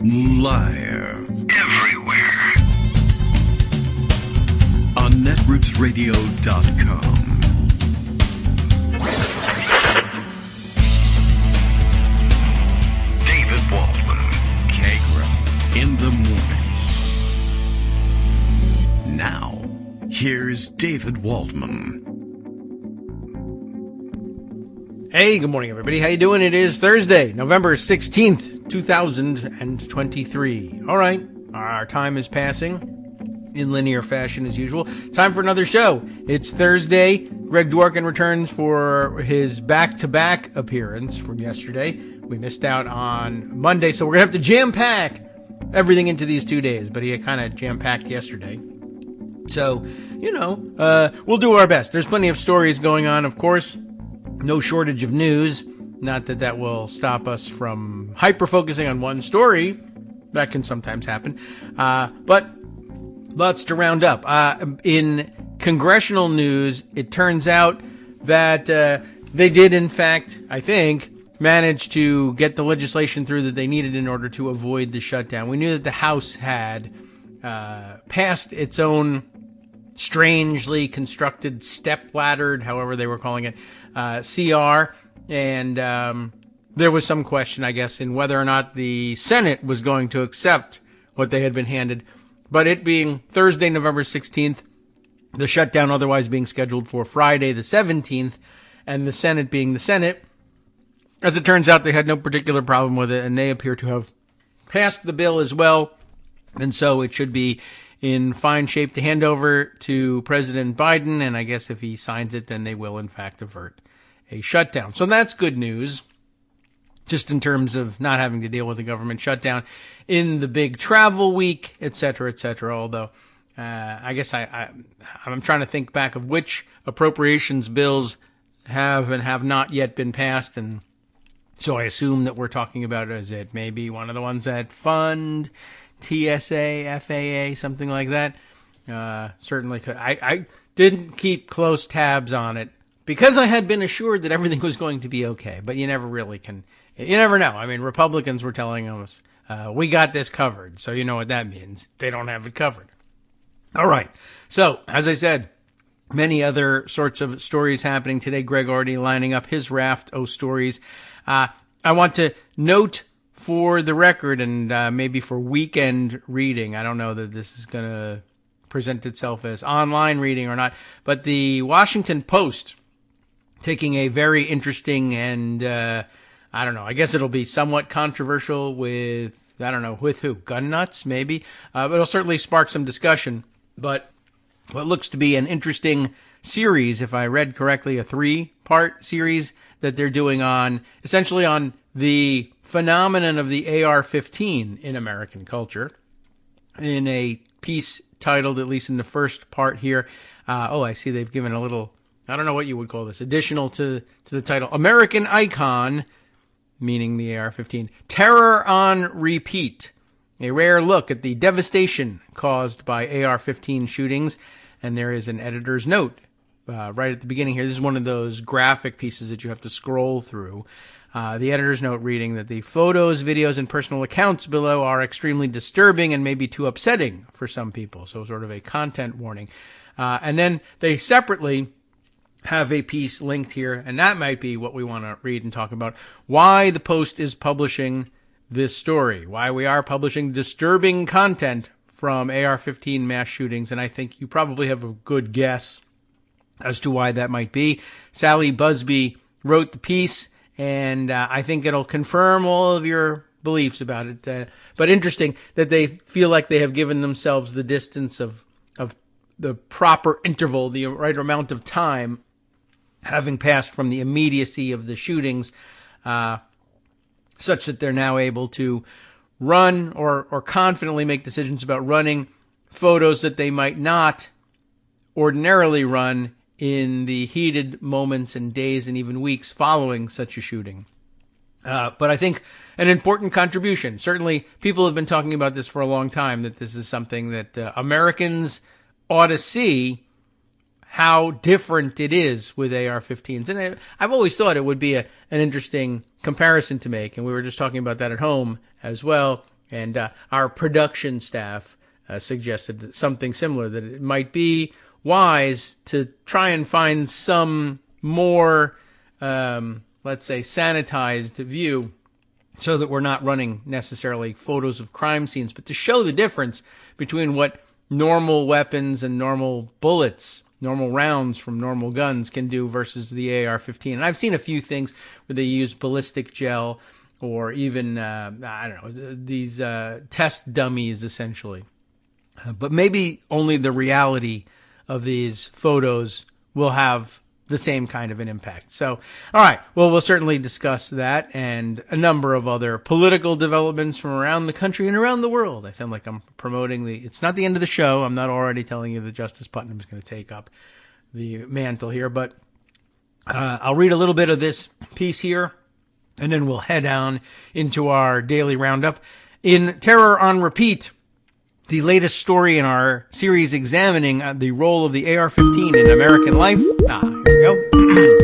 Live. Everywhere. On netrootsradio.com. David Waldman. Kagro. In the morning. Now, here's David Waldman. Hey, good morning, everybody. How you doing? It is Thursday, November 16th, 2023. All right, our time is passing in linear fashion as usual. Time for another show. It's Thursday. Greg Dworkin returns for his back-to-back appearance from yesterday. We missed out on Monday, so we're going to have to jam-pack everything into these 2 days, but he kind of jam-packed yesterday. So, we'll do our best. There's plenty of stories going on, of course. No shortage of news. Not that that will stop us from hyper-focusing on one story. That can sometimes happen. But lots to round up. In congressional news, it turns out that they did, in fact, I think, manage to get the legislation through that they needed in order to avoid the shutdown. We knew that the House had passed its own strangely constructed, step-laddered, however they were calling it, CR, and there was some question, I guess, in whether or not the Senate was going to accept what they had been handed. But it being Thursday, November 16th, the shutdown otherwise being scheduled for Friday, the 17th, and the Senate being the Senate, as it turns out, they had no particular problem with it, and they appear to have passed the bill as well, and so it should be in fine shape to hand over to President Biden, and I guess if he signs it, then they will, in fact, avert a shutdown. So that's good news, just in terms of not having to deal with a government shutdown in the big travel week, et cetera, although I guess I'm trying to think back of which appropriations bills have and have not yet been passed, and so I assume that we're talking about it as it may be one of the ones that fund TSA, FAA, something like that. Certainly could. I didn't keep close tabs on it because I had been assured that everything was going to be okay, but you never really can. You never know. I mean, Republicans were telling us, we got this covered. So you know what that means. They don't have it covered. All right. So, as I said, many other sorts of stories happening today. Greg already lining up his raft of stories. I want to note for the record, and maybe for weekend reading, I don't know that this is going to present itself as online reading or not, but the Washington Post taking a very interesting and, I don't know, I guess it'll be somewhat controversial with, I don't know, with who? Gun nuts, maybe? But it'll certainly spark some discussion. But what looks to be an interesting series, if I read correctly, a 3-part series that they're doing on, essentially on the phenomenon of the AR-15 in American culture, in a piece titled, at least in the first part here, I see they've given a little, I don't know what you would call this, additional to the title, American Icon, meaning the AR-15, Terror on Repeat, a rare look at the devastation caused by AR-15 shootings, and there is an editor's note right at the beginning here. This is one of those graphic pieces that you have to scroll through. The editor's note reading that the photos, videos, and personal accounts below are extremely disturbing and maybe too upsetting for some people. So sort of a content warning. And then they separately have a piece linked here, and that might be what we want to read and talk about. Why the Post is publishing this story. Why we are publishing disturbing content from AR-15 mass shootings. And I think you probably have a good guess as to why that might be. Sally Busby wrote the piece, and I think it'll confirm all of your beliefs about it. But interesting that they feel like they have given themselves the distance of the proper interval, the right amount of time, having passed from the immediacy of the shootings, such that they're now able to run or confidently make decisions about running photos that they might not ordinarily run in the heated moments and days and even weeks following such a shooting. But I think an important contribution. Certainly, people have been talking about this for a long time, that this is something that Americans ought to see how different it is with AR-15s. And I've always thought it would be an interesting comparison to make, and we were just talking about that at home as well. And our production staff suggested something similar, that it might be wise to try and find some more, let's say, sanitized view, so that we're not running necessarily photos of crime scenes, but to show the difference between what normal weapons and normal bullets, normal rounds from normal guns can do versus the AR-15. And I've seen a few things where they use ballistic gel or even, I don't know, these test dummies, essentially. But maybe only the reality of these photos will have the same kind of an impact. So, all right. Well, we'll certainly discuss that and a number of other political developments from around the country and around the world. I sound like I'm promoting it's not the end of the show. I'm not already telling you that Justice Putnam is going to take up the mantle here, but I'll read a little bit of this piece here, and then we'll head down into our daily roundup. In Terror on Repeat, the latest story in our series examining the role of the AR-15 in American life. Here we go.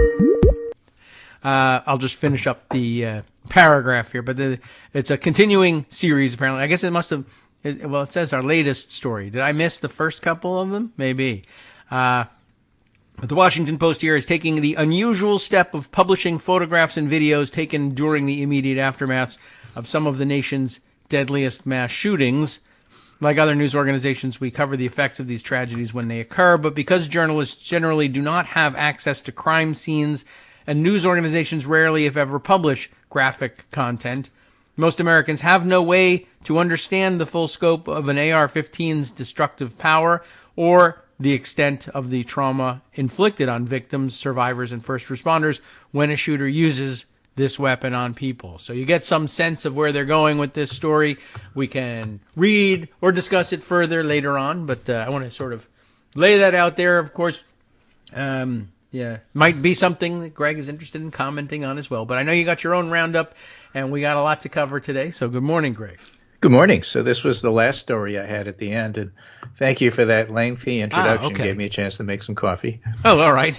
I'll just finish up the paragraph here, but it's a continuing series, apparently. I guess it must have, it says our latest story. Did I miss the first couple of them? Maybe. But the Washington Post here is taking the unusual step of publishing photographs and videos taken during the immediate aftermaths of some of the nation's deadliest mass shootings. Like other news organizations, we cover the effects of these tragedies when they occur, but because journalists generally do not have access to crime scenes, and news organizations rarely, if ever, publish graphic content, most Americans have no way to understand the full scope of an AR-15's destructive power or the extent of the trauma inflicted on victims, survivors, and first responders when a shooter uses this weapon on people. So you get some sense of where they're going with this story. We can read or discuss it further later on, but I want to sort of lay that out there. Of course, might be something that Greg is interested in commenting on as well. But I know you got your own roundup, and we got a lot to cover today. So good morning, Greg. Good morning. So this was the last story I had at the end, and thank you for that lengthy introduction. Okay. Gave me a chance to make some coffee. Oh, all right.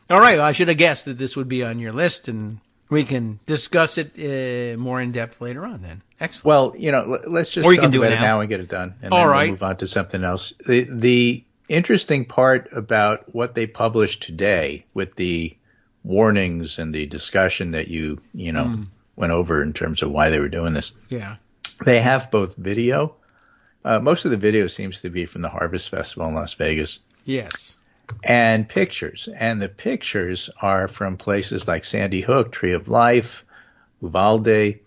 All right. Well, I should have guessed that this would be on your list, and we can discuss it more in depth later on then. Excellent. Well, let's just talk about it now and get it done, and then we'll move on to something else. The interesting part about what they published today with the warnings and the discussion that you went over in terms of why they were doing this. Yeah. They have both video. Most of the video seems to be from the Harvest Festival in Las Vegas. Yes. And pictures. And the pictures are from places like Sandy Hook, Tree of Life, Uvalde,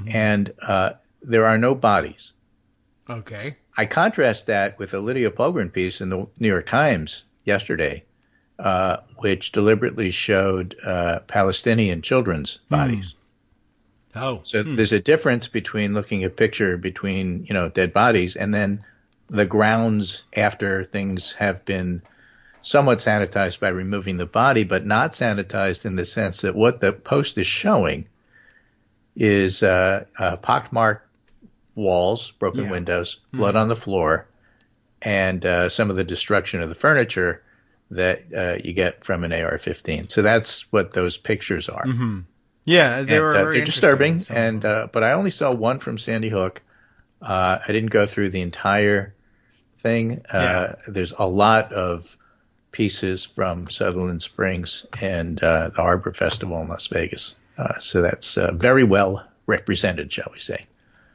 and there are no bodies. Okay. I contrast that with a Lydia Pulgren piece in the New York Times yesterday, which deliberately showed Palestinian children's bodies. Oh. So there's a difference between looking at a picture between, dead bodies and then the grounds after things have been somewhat sanitized by removing the body, but not sanitized in the sense that what the post is showing is pockmarked walls, broken windows, blood on the floor, and some of the destruction of the furniture that you get from an AR-15. So that's what those pictures are. Mm-hmm. Yeah, they're disturbing. And but I only saw one from Sandy Hook. I didn't go through the entire thing. There's a lot of pieces from Sutherland Springs and the Harbor Festival in Las Vegas. So that's very well represented, shall we say.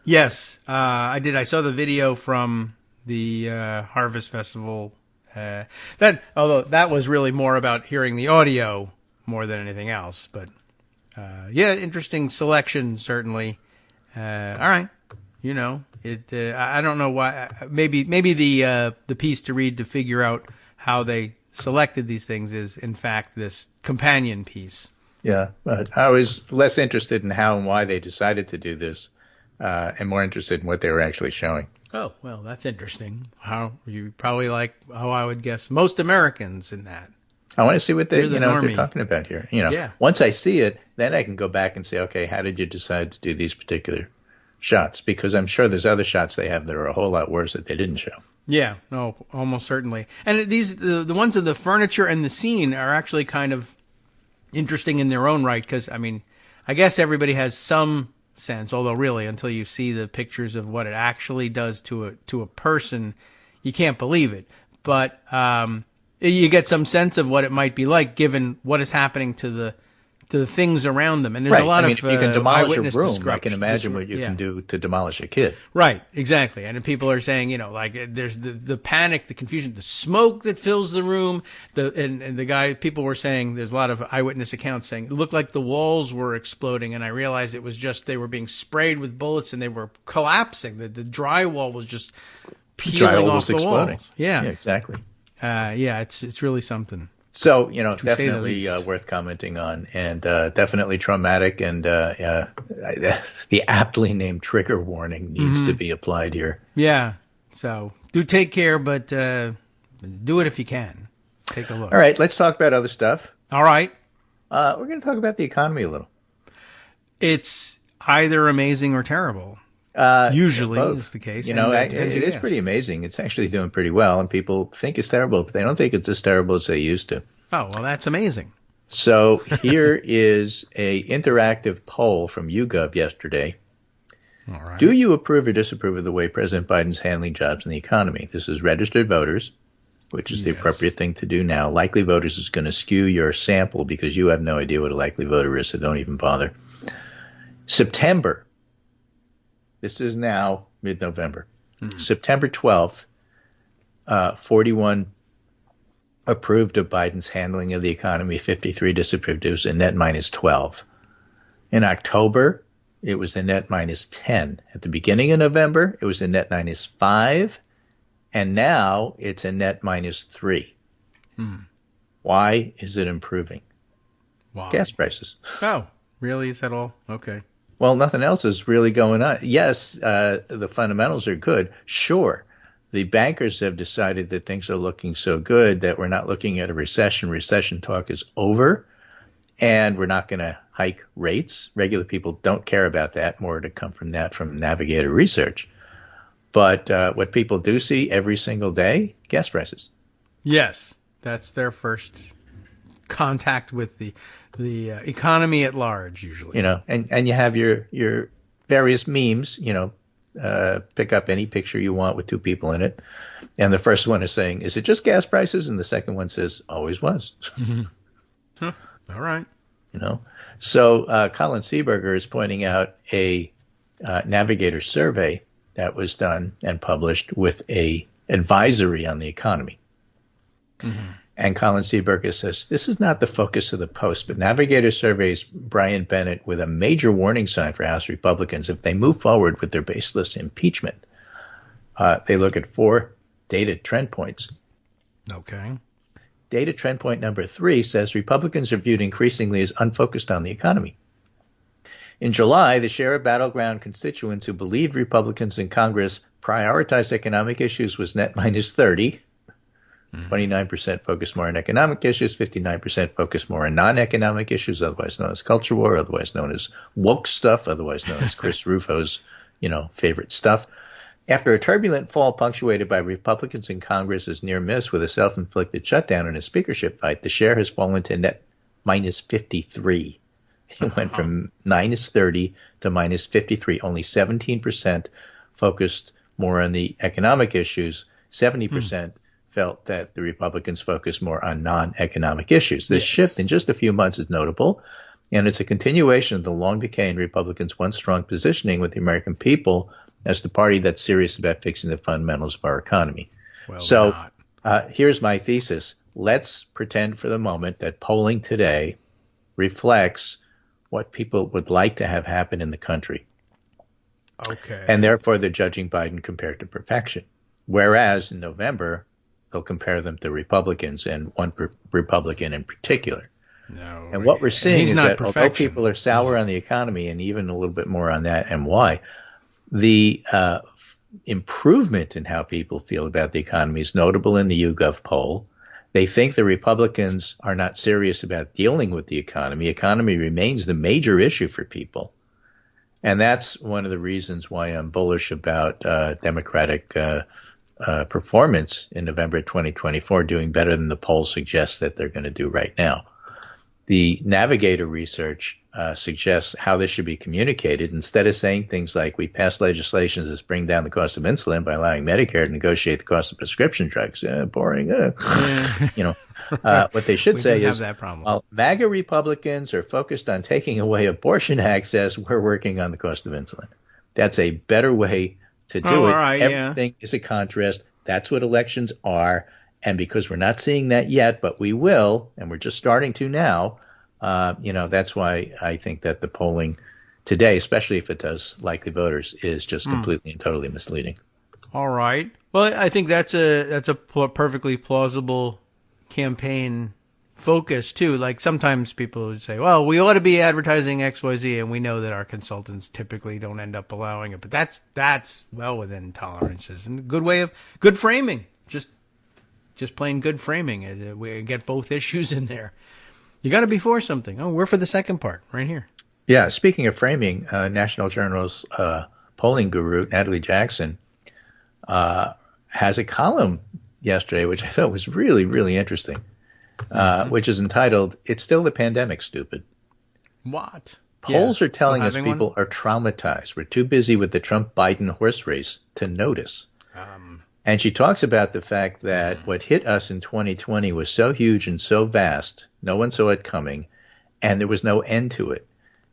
Yes, I did. I saw the video from the Harvest Festival. Although that was really more about hearing the audio more than anything else. But interesting selection, certainly. All right. I don't know why. Maybe the piece to read to figure out how they selected these things is, in fact, this companion piece. Yeah, but I was less interested in how and why they decided to do this, and more interested in what they were actually showing. Oh, well, that's interesting. How you probably like how I would guess most Americans in that. I want to see what what they're talking about here. Yeah. Once I see it, then I can go back and say, okay, how did you decide to do these particular shots? Because I'm sure there's other shots they have that are a whole lot worse that they didn't show. Yeah, no, almost certainly. And the ones of the furniture and the scene are actually kind of interesting in their own right, because, I guess everybody has some sense. Although really, until you see the pictures of what it actually does to a person, you can't believe it. But you get some sense of what it might be like, given what is happening to the things around them. And there's a lot of if you can demolish a eyewitness room, I can imagine what you can do to demolish a kid. Right, exactly. And people are saying, like there's the panic, the confusion, the smoke that fills the room. People were saying, there's a lot of eyewitness accounts saying it looked like the walls were exploding, and I realized it was just they were being sprayed with bullets and they were collapsing. The drywall was just peeling off the walls. Yeah, exactly. It's really something. So, definitely worth commenting on, and definitely traumatic, and the aptly named trigger warning needs to be applied here. Yeah. So do take care, but do it if you can. Take a look. All right, let's talk about other stuff. All right. We're going to talk about the economy a little. It's either amazing or terrible. Usually is the case. It is pretty amazing. It's actually doing pretty well, and people think it's terrible, but they don't think it's as terrible as they used to. Oh, well, that's amazing. So here is a interactive poll from YouGov yesterday. All right. Do you approve or disapprove of the way President Biden's handling jobs and the economy? This is registered voters, which is the appropriate thing to do now. Likely voters is going to skew your sample because you have no idea what a likely voter is, so don't even bother. September. This is now mid-November. September 12th, 41 approved of Biden's handling of the economy, 53 disapproved. It was a net minus 12. In October, it was a net minus 10. At the beginning of November, it was a net minus 5. And now it's a net minus 3. Why is it improving? Why? Gas prices. Oh, really? Is that all? Okay. Well, nothing else is really going on. Yes, the fundamentals are good. Sure, the bankers have decided that things are looking so good that we're not looking at a recession. Recession talk is over, and we're not going to hike rates. Regular people don't care about that. More to come from that from Navigator research. But what people do see every single day, gas prices. Yes, that's their first contact with the economy at large, usually. And you have your various memes, pick up any picture you want with two people in it. And the first one is saying, is it just gas prices? And the second one says, always was. All right. So Colin Seeberger is pointing out a Navigator survey that was done and published with a advisory on the economy. And Colin Seeberger says, this is not the focus of the Post, but Navigator surveys Brian Bennett with a major warning sign for House Republicans if they move forward with their baseless impeachment. They look at 4 data trend points. Okay. Data trend point number 3 says Republicans are viewed increasingly as unfocused on the economy. In July, the share of battleground constituents who believed Republicans in Congress prioritized economic issues was net minus 30. 29% focus more on economic issues, 59% focus more on non-economic issues, otherwise known as culture war, otherwise known as woke stuff, otherwise known as Chris Rufo's, favorite stuff. After a turbulent fall punctuated by Republicans in Congress's near miss with a self-inflicted shutdown in a speakership fight, the share has fallen to net minus 53. It went from minus 30 to minus 53. Only 17% focused more on the economic issues. 70% felt that the Republicans focused more on non-economic issues. This shift in just a few months is notable, and it's a continuation of the long decay in Republicans' once strong positioning with the American people as the party that's serious about fixing the fundamentals of our economy. Well, here's my thesis. Let's pretend for the moment that polling today reflects what people would like to have happen in the country. Okay. And therefore, they're judging Biden compared to perfection. Whereas in November, they'll compare them to Republicans, and one Republican in particular. No, and what we're seeing is that perfection. Although people are sour on the economy, and even a little bit more on that and why, the improvement in how people feel about the economy is notable in the YouGov poll. They think the Republicans are not serious about dealing with the economy. Economy remains the major issue for people. And that's one of the reasons why I'm bullish about Democratic performance in November 2024, doing better than the poll suggests that they're going to do right now. The Navigator research suggests how this should be communicated. Instead of saying things like, we passed legislation to bring down the cost of insulin by allowing Medicare to negotiate the cost of prescription drugs. Boring. What they should say is, while MAGA Republicans are focused on taking away abortion access, we're working on the cost of insulin. That's a better way to do it. Right, Everything is a contrast. That's what elections are. And because we're not seeing that yet, but we will, and we're just starting to now, that's why I think that the polling today, especially if it does likely voters, is just completely and totally misleading. All right. Well, I think that's a perfectly plausible campaign focus too. Like sometimes people would say, well, we ought to be advertising XYZ, and we know that our consultants typically don't end up allowing it. But that's well within tolerances and good framing. Just plain good framing. We get both issues in there. You got to be for something. Oh, we're for the second part right here. Yeah. Speaking of framing, National Journal's polling guru, Natalie Jackson, has a column yesterday, which I thought was really, really interesting, which is entitled, "It's Still the Pandemic, Stupid." What? Polls are telling us people are traumatized. We're too busy with the Trump-Biden horse race to notice. And she talks about the fact that what hit us in 2020 was so huge and so vast, no one saw it coming, and there was no end to it.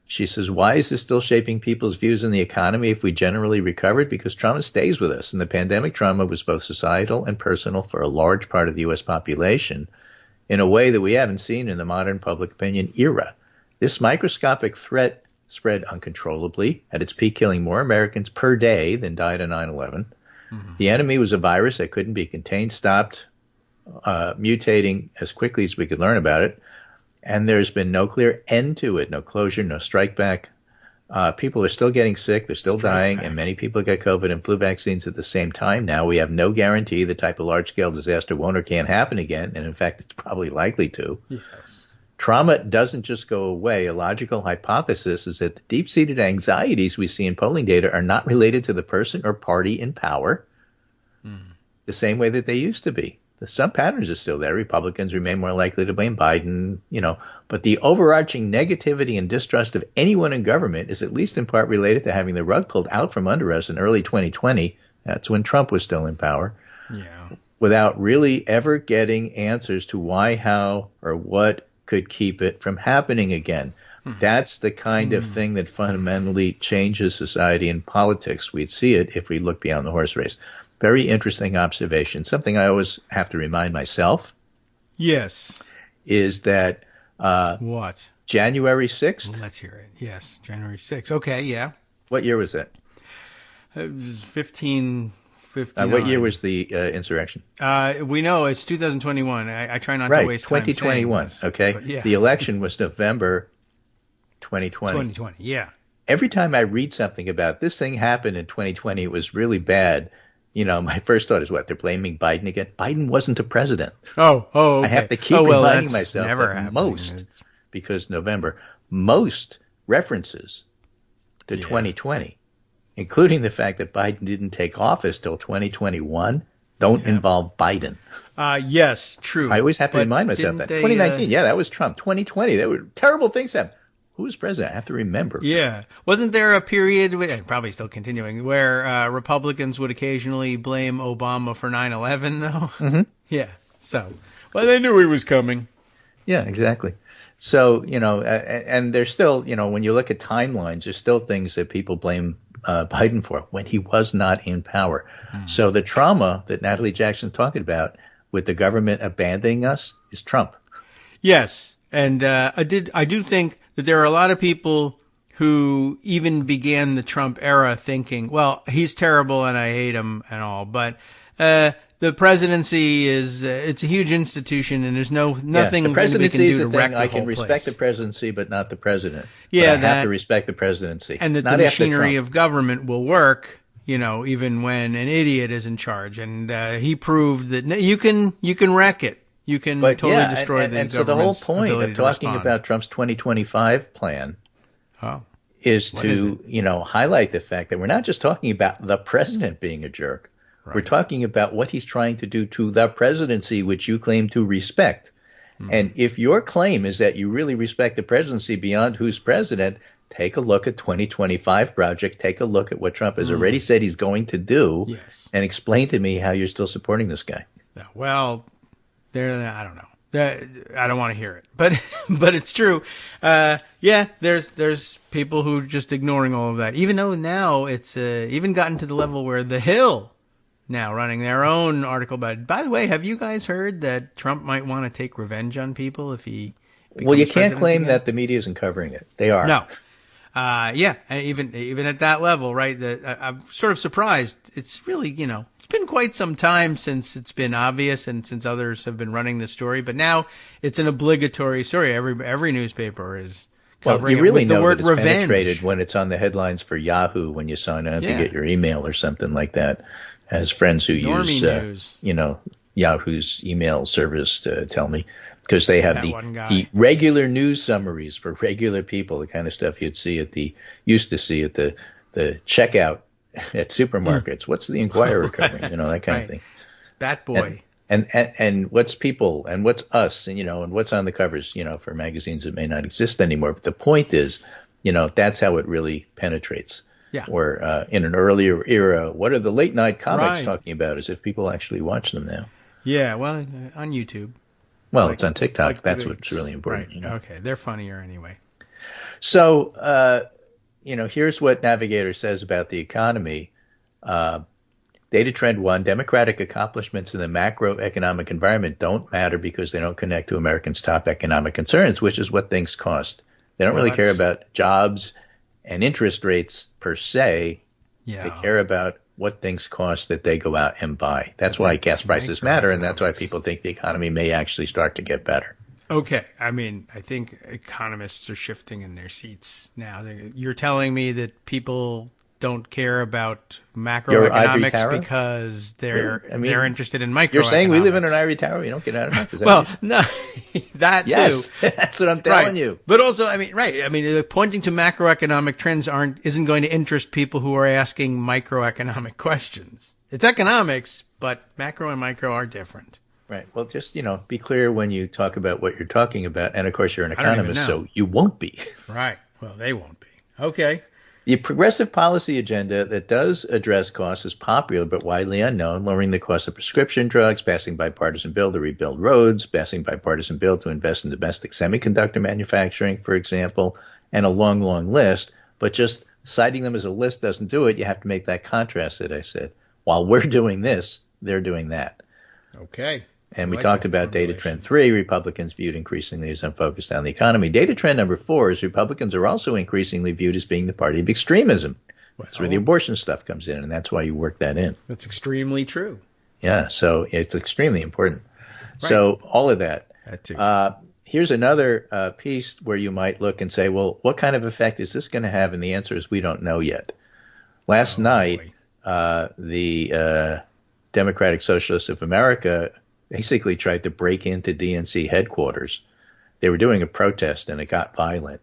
She says, why is this still shaping people's views in the economy if we generally recovered? Because trauma stays with us, and the pandemic trauma was both societal and personal for a large part of the U.S. population in a way that we haven't seen in the modern public opinion era. This microscopic threat spread uncontrollably, at its peak killing more Americans per day than died on 9/11. The enemy was a virus that couldn't be contained, stopped mutating as quickly as we could learn about it. And there's been no clear end to it, no closure, no strike back. People are still getting sick. They're still dying. And many people get COVID and flu vaccines at the same time. Now we have no guarantee the type of large-scale disaster won't or can't happen again. And in fact, it's probably likely to. Yes. Trauma doesn't just go away. A logical hypothesis is that the deep-seated anxieties we see in polling data are not related to the person or party in power the same way that they used to be. Some patterns are still there. Republicans remain more likely to blame Biden, but the overarching negativity and distrust of anyone in government is at least in part related to having the rug pulled out from under us in early 2020. That's when Trump was still in power. Yeah. Without really ever getting answers to why, how, or what could keep it from happening again. That's the kind of thing that fundamentally changes society and politics. We'd see it if we look beyond the horse race. Very interesting observation. Something I always have to remind myself. Yes. Is that what? January 6th? Well, let's hear it. Yes, January 6th. Okay, yeah. What year was it? It was 1559. What year was the insurrection? We know it's 2021. I try not to waste time 2021. This, okay. Yeah. The election was November 2020. 2020, yeah. Every time I read something about this thing happened in 2020, it was really bad. My first thought is what? They're blaming Biden again? Biden wasn't a president. Oh, okay. I have to keep reminding myself that because November, most references to 2020, including the fact that Biden didn't take office till 2021, don't involve Biden. Yes, true. I always have to remind myself that. 2019, that was Trump. 2020, there were terrible things happening. Who was president? I have to remember. Yeah. Wasn't there a period, and probably still continuing, where Republicans would occasionally blame Obama for 9/11, though? Mm-hmm. Yeah. So, well, they knew he was coming. Yeah, exactly. So, and there's still, when you look at timelines, there's still things that people blame Biden for when he was not in power. So the trauma that Natalie Jackson's talking about with the government abandoning us is Trump. Yes. And I do think that there are a lot of people who even began the Trump era thinking, well, he's terrible and I hate him and all, but the presidency is it's a huge institution and there's nothing the presidency we can do is to the wreck thing. the I whole can respect the presidency, but not the president. Yeah, but I have to respect the presidency. And that the machinery of government will work, even when an idiot is in charge. And he proved that you can wreck it. You can totally destroy the government's so the whole point of talking respond. about Trump's 2025 plan is to, highlight the fact that we're not just talking about the president being a jerk. Right. We're talking about what he's trying to do to the presidency, which you claim to respect. And if your claim is that you really respect the presidency beyond who's president, take a look at 2025 project. Take a look at what Trump has already said he's going to do, and explain to me how you're still supporting this guy. Well, I don't know. I don't want to hear it, but it's true. There's people who are just ignoring all of that, even though now it's even gotten to the level where The Hill now running their own article about it. By the way, have you guys heard that Trump might want to take revenge on people if he becomes you can't president claim again? that the media isn't covering it. They are. No. And even at that level, right? I'm sort of surprised. It's really, it's been quite some time since it's been obvious and since others have been running the story. But now it's an obligatory story. Every newspaper is covering you really it with the know word that it's revenge. penetrated when it's on the headlines for Yahoo when you sign on to get your email or something like that. As friends who use Yahoo's email service to tell me, because they have the regular news summaries for regular people, the kind of stuff you'd see used to see at the checkout at supermarkets. What's the Inquirer covering? That kind of thing. That boy. And what's people and what's us and what's on the covers, for magazines that may not exist anymore. But the point is, that's how it really penetrates. Yeah. Or in an earlier era, what are the late night comics talking about? As if people actually watch them now. Yeah, well, on YouTube. Well, it's on TikTok. That's what's really important. Right. Okay, they're funnier anyway. So, here's what Navigator says about the economy. Data trend 1, democratic accomplishments in the macroeconomic environment don't matter because they don't connect to Americans' top economic concerns, which is what things cost. They don't really care about jobs and interest rates per se. Yeah. They care about what things cost that they go out and buy. That's why gas prices matter, and that's why people think the economy may actually start to get better. Okay. I mean, I think economists are shifting in their seats now. You're telling me that people don't care about macroeconomics because they're interested in microeconomics. You're saying we live in an ivory tower? You don't get out of it? Well, no, that yes, too. That's what I'm telling you. But also, pointing to macroeconomic trends isn't going to interest people who are asking microeconomic questions. It's economics, but macro and micro are different. Right. Well, just, be clear when you talk about what you're talking about. And, of course, you're an economist, so you won't be. Right. Well, they won't be. Okay. The progressive policy agenda that does address costs is popular but widely unknown, lowering the cost of prescription drugs, passing bipartisan bill to rebuild roads, passing bipartisan bill to invest in domestic semiconductor manufacturing, for example, and a long, long list. But just citing them as a list doesn't do it. You have to make that contrast that I said. While we're doing this, they're doing that. Okay. And we talked about data trend 3, Republicans viewed increasingly as unfocused on the economy. Data trend number 4 is Republicans are also increasingly viewed as being the party of extremism. That's where the abortion stuff comes in, and that's why you work that in. That's extremely true. Yeah, so it's extremely important. Right. So all of that. That too. Here's another piece where you might look and say, well, what kind of effect is this going to have? And the answer is we don't know yet. Last night, the Democratic Socialists of America basically tried to break into DNC headquarters. They were doing a protest, and it got violent.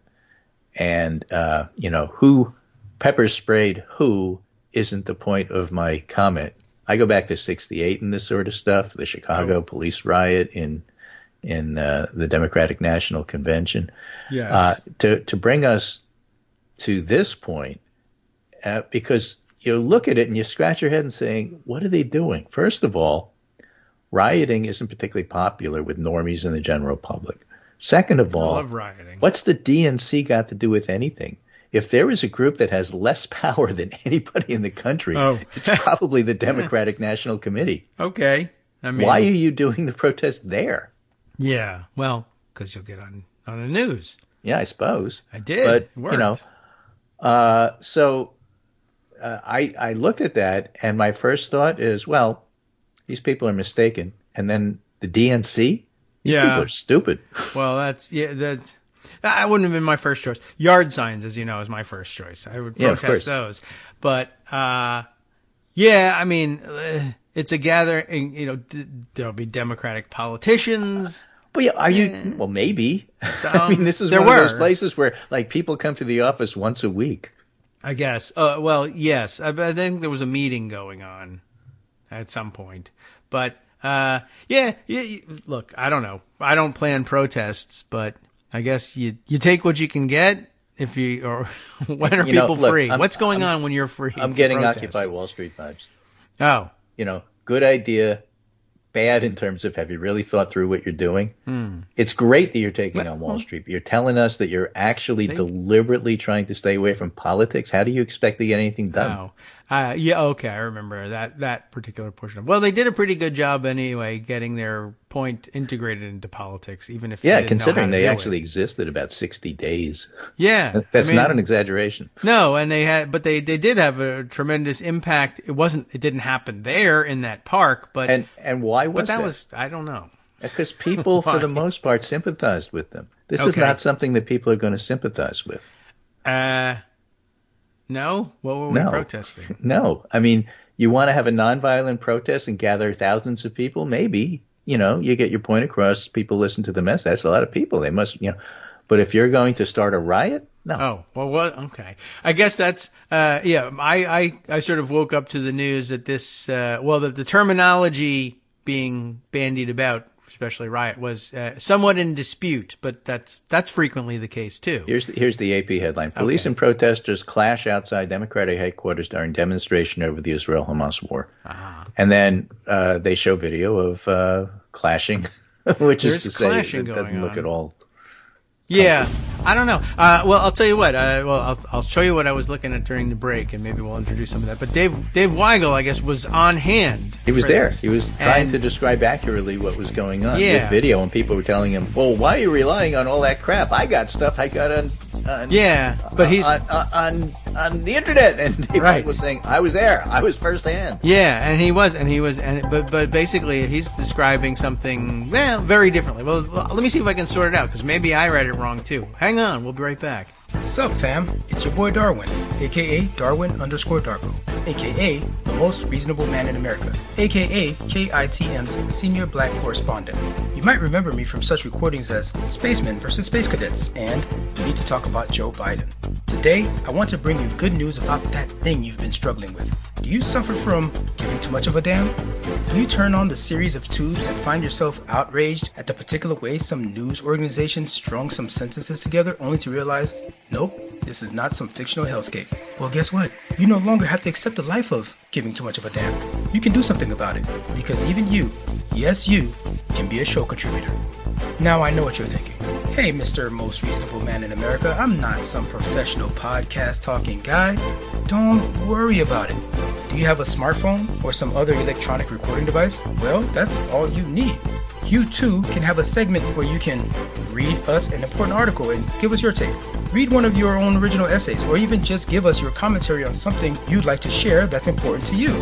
And, who pepper sprayed who isn't the point of my comment. I go back to 68 in this sort of stuff, the Chicago police riot in the Democratic National Convention. Yes. To bring us to this point, because you look at it and you scratch your head and saying, what are they doing? First of all, rioting isn't particularly popular with normies and the general public. Second of all, I love rioting. What's the DNC got to do with anything? If there is a group that has less power than anybody in the country, it's probably the Democratic National Committee. Okay. Why are you doing the protest there? Yeah. Well, because you'll get on the news. Yeah, I suppose. I did. But, it worked. I looked at that, and my first thought is, well, these people are mistaken. And then the DNC? These people are stupid. Well, that wouldn't have been my first choice. Yard signs, as you know, is my first choice. I would protest those. But, it's a gathering, there'll be Democratic politicians. Well, well, maybe. This is one of those places where, people come to the office once a week. I guess. Well, yes. I think there was a meeting going on at some point. But Yeah. Look, I don't know. I don't plan protests, but I guess you take what you can get. Or when are people free? What's going on when you're free? I'm getting protest? Occupy Wall Street vibes. Oh, good idea. Bad in terms of, have you really thought through what you're doing? It's great that you're taking on Wall Street, but you're telling us that you're actually deliberately trying to stay away from politics. How do you expect to get anything done? Yeah, okay, I remember that particular portion. Well, they did a pretty good job anyway, getting their point integrated into politics, even if considering they actually existed about 60 days. Yeah, that's not an exaggeration. No, and they did have a tremendous impact. It didn't happen there in that park, but and why was but that that? was I don't know. Because people, for the most part, sympathized with them. This is not something that people are going to sympathize with. No? What were we protesting? No. I mean, you want to have a nonviolent protest and gather thousands of people? Maybe. You get your point across. People listen to the message. That's a lot of people. They must, But if you're going to start a riot, no. Oh, well, what? Okay. I guess that's, I sort of woke up to the news that that the terminology being bandied about, especially riot, was somewhat in dispute, but that's frequently the case too. Here's the AP headline: Police and protesters clash outside Democratic headquarters during demonstration over the Israel-Hamas war. And then they show video of clashing, which is to say it doesn't look at all. Yeah, I don't know. Well, I'll tell you what. I'll show you what I was looking at during the break, and maybe we'll introduce some of that. But Dave Weigel, I guess, was on hand. He was there. He was trying to describe accurately what was going on with video, and people were telling him, "Well, why are you relying on all that crap? I got stuff I got but he's on the internet." And Dave Weigel was saying, "I was there. I was firsthand." Yeah, but basically he's describing something very differently. Well, let me see if I can sort it out, because maybe I read it wrong too. Hang on, we'll be right back. Sup, fam? It's your boy Darwin, aka Darwin_Darko, aka the most reasonable man in America, aka KITM's senior black correspondent. You might remember me from such recordings as Spacemen vs. Space Cadets and We Need to Talk About Joe Biden. Today, I want to bring you good news about that thing you've been struggling with. Do you suffer from giving too much of a damn? Do you turn on the series of tubes and find yourself outraged at the particular way some news organization strung some sentences together only to realize, nope, this is not some fictional hellscape? Well, guess what? You no longer have to accept the life of giving too much of a damn. You can do something about it, because even you, yes you, can be a show contributor. Now I know what you're thinking. Hey, Mr. Most Reasonable Man in America, I'm not some professional podcast talking guy. Don't worry about it. Do you have a smartphone or some other electronic recording device? Well, that's all you need. You too can have a segment where you can read us an important article and give us your take. Read one of your own original essays, or even just give us your commentary on something you'd like to share that's important to you.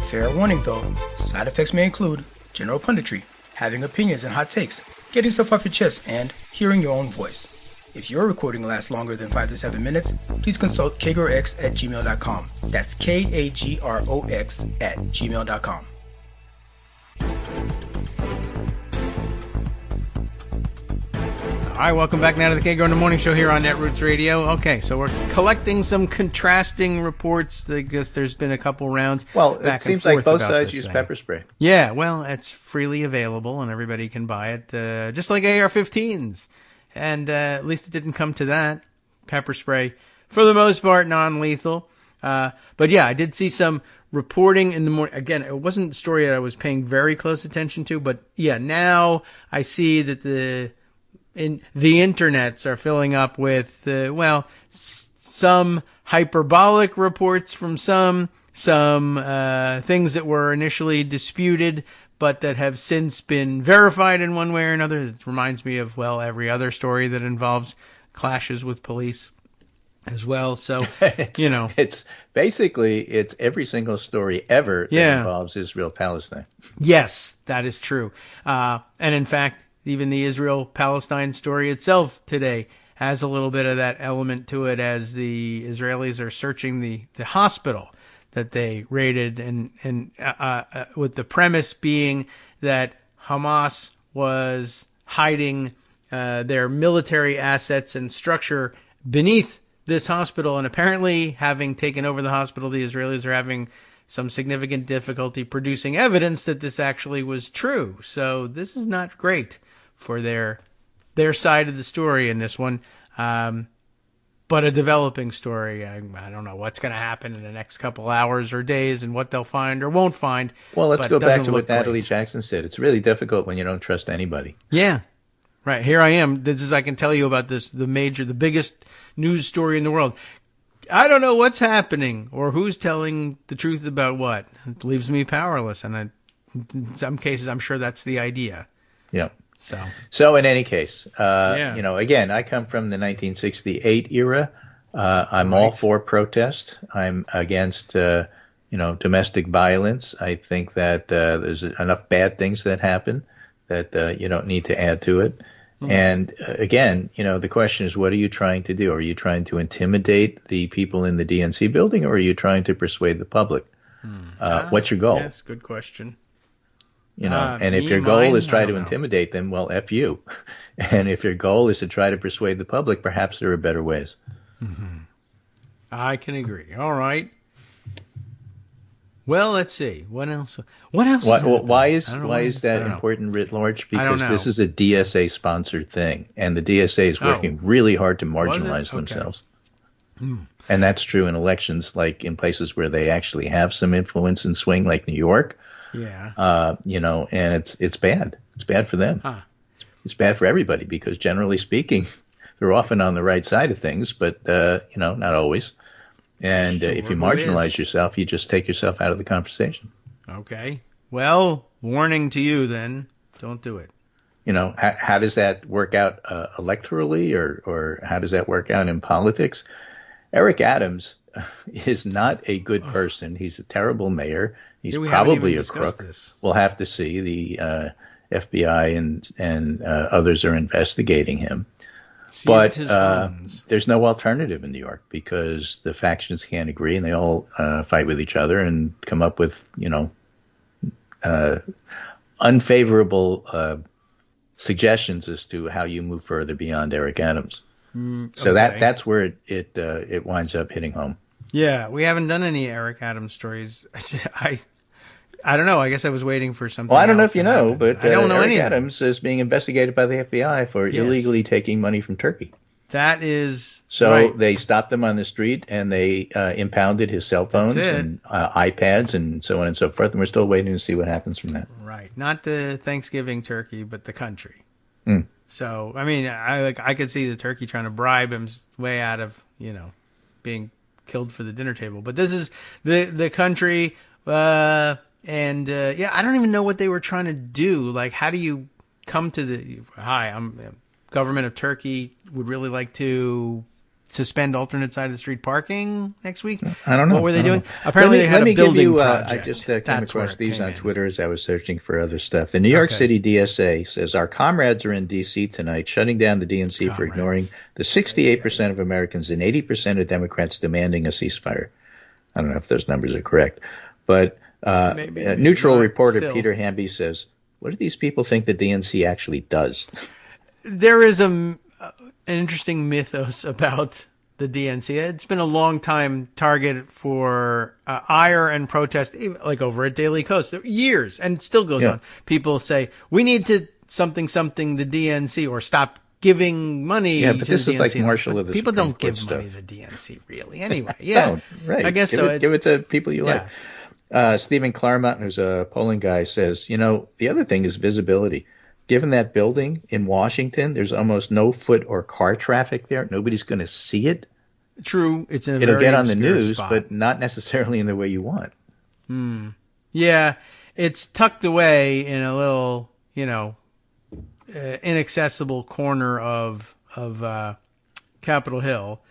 Fair warning though, side effects may include general punditry, having opinions and hot takes, getting stuff off your chest, and hearing your own voice. If your recording lasts longer than 5 to 7 minutes, please consult kagrox@gmail.com. That's KAGROX@gmail.com. All right, welcome back now to the Kagro in the Morning Show here on Netroots Radio. Okay, so we're collecting some contrasting reports. I guess there's been a couple rounds. Well, it seems like both sides use pepper spray. Yeah, well, it's freely available and everybody can buy it, just like AR-15s. And at least it didn't come to that. Pepper spray, for the most part, non-lethal. But yeah, I did see some reporting in the morning. Again, it wasn't a story that I was paying very close attention to, but yeah, now I see that the internets are filling up with, some hyperbolic reports from some things that were initially disputed, but that have since been verified in one way or another. It reminds me of, every other story that involves clashes with police as well. So, it's basically, it's every single story ever that involves Israel-Palestine. Yes, that is true. And in fact, even the Israel-Palestine story itself today has a little bit of that element to it, as the Israelis are searching the hospital that they raided, and with the premise being that Hamas was hiding their military assets and structure beneath this hospital, and apparently having taken over the hospital, the Israelis are having some significant difficulty producing evidence that this actually was true. So this is not great for their side of the story in this one. But a developing story. I don't know what's going to happen in the next couple hours or days and what they'll find or won't find. Well, let's go back to what Natalie great. Jackson said. It's really difficult when you don't trust anybody. Yeah. Right. Here I am. This is, I can tell you about this, the biggest news story in the world. I don't know what's happening or who's telling the truth about what. It leaves me powerless. And in some cases, I'm sure that's the idea. Yeah. So in any case, again, I come from the 1968 era. I'm all for protest. I'm against, domestic violence. I think that there's enough bad things that happen that you don't need to add to it. Mm-hmm. And again, the question is, what are you trying to do? Are you trying to intimidate the people in the DNC building, or are you trying to persuade the public? What's your goal? Yes, good question. And if your goal is try to intimidate them, well, F you. And if your goal is to try to persuade the public, perhaps there are better ways. Mm-hmm. I can agree. All right. Well, let's see. What else? Why is that important writ large? Because this is a DSA sponsored thing, and the DSA is working really hard to marginalize themselves. And that's true in elections, like in places where they actually have some influence and swing, like New York. Yeah. And it's bad. It's bad for them. Huh. It's bad for everybody because generally speaking, they're often on the right side of things, but, not always. And if you marginalize yourself, you just take yourself out of the conversation. Okay. Well, warning to you then, don't do it. How does that work out electorally or how does that work out in politics? Eric Adams is not a good person. He's a terrible mayor. He's probably a crook. We'll have to see. The FBI and others are investigating him. But there's no alternative in New York because the factions can't agree and they all fight with each other and come up with, unfavorable suggestions as to how you move further beyond Eric Adams. So that's where it winds up hitting home. Yeah, we haven't done any Eric Adams stories. I don't know. I guess I was waiting for something. Well, I don't know if you know, happen. but I don't know Eric anything. Adams is being investigated by the FBI for illegally taking money from Turkey. That is They stopped him on the street and they impounded his cell phones and iPads and so on and so forth. And we're still waiting to see what happens from that. Right, not the Thanksgiving turkey, but the country. Mm. So I mean, I could see the turkey trying to bribe him way out of being killed for the dinner table. But this is the country. I don't even know what they were trying to do. Like, how do you come to I'm government of Turkey would really like to suspend alternate side of the street parking next week? I don't know. What were they doing? Apparently they had a building project. I just came across these on Twitter as I was searching for other stuff. The New York City DSA says, our comrades are in D.C. tonight, shutting down the DNC for ignoring the 68% of Americans and 80% of Democrats demanding a ceasefire. I don't know if those numbers are correct. But neutral reporter Peter Hamby says, what do these people think the DNC actually does? There is an interesting mythos about the DNC. It's been a long time target for ire and protest, like over at Daily Kos, years, and it still goes on. People say, we need to something the DNC, or stop giving money to the DNC. Yeah, but this is like Marshall of the People Supreme don't give Court money stuff. to the DNC, really. Anyway, yeah. Right. I guess give it to people you like. Stephen Claremont, who's a polling guy, says, the other thing is visibility. Given that building in Washington, there's almost no foot or car traffic there. Nobody's going to see it. True. It'll get on the news, but not necessarily in the way you want. Yeah. It's tucked away in a little, inaccessible corner of Capitol Hill.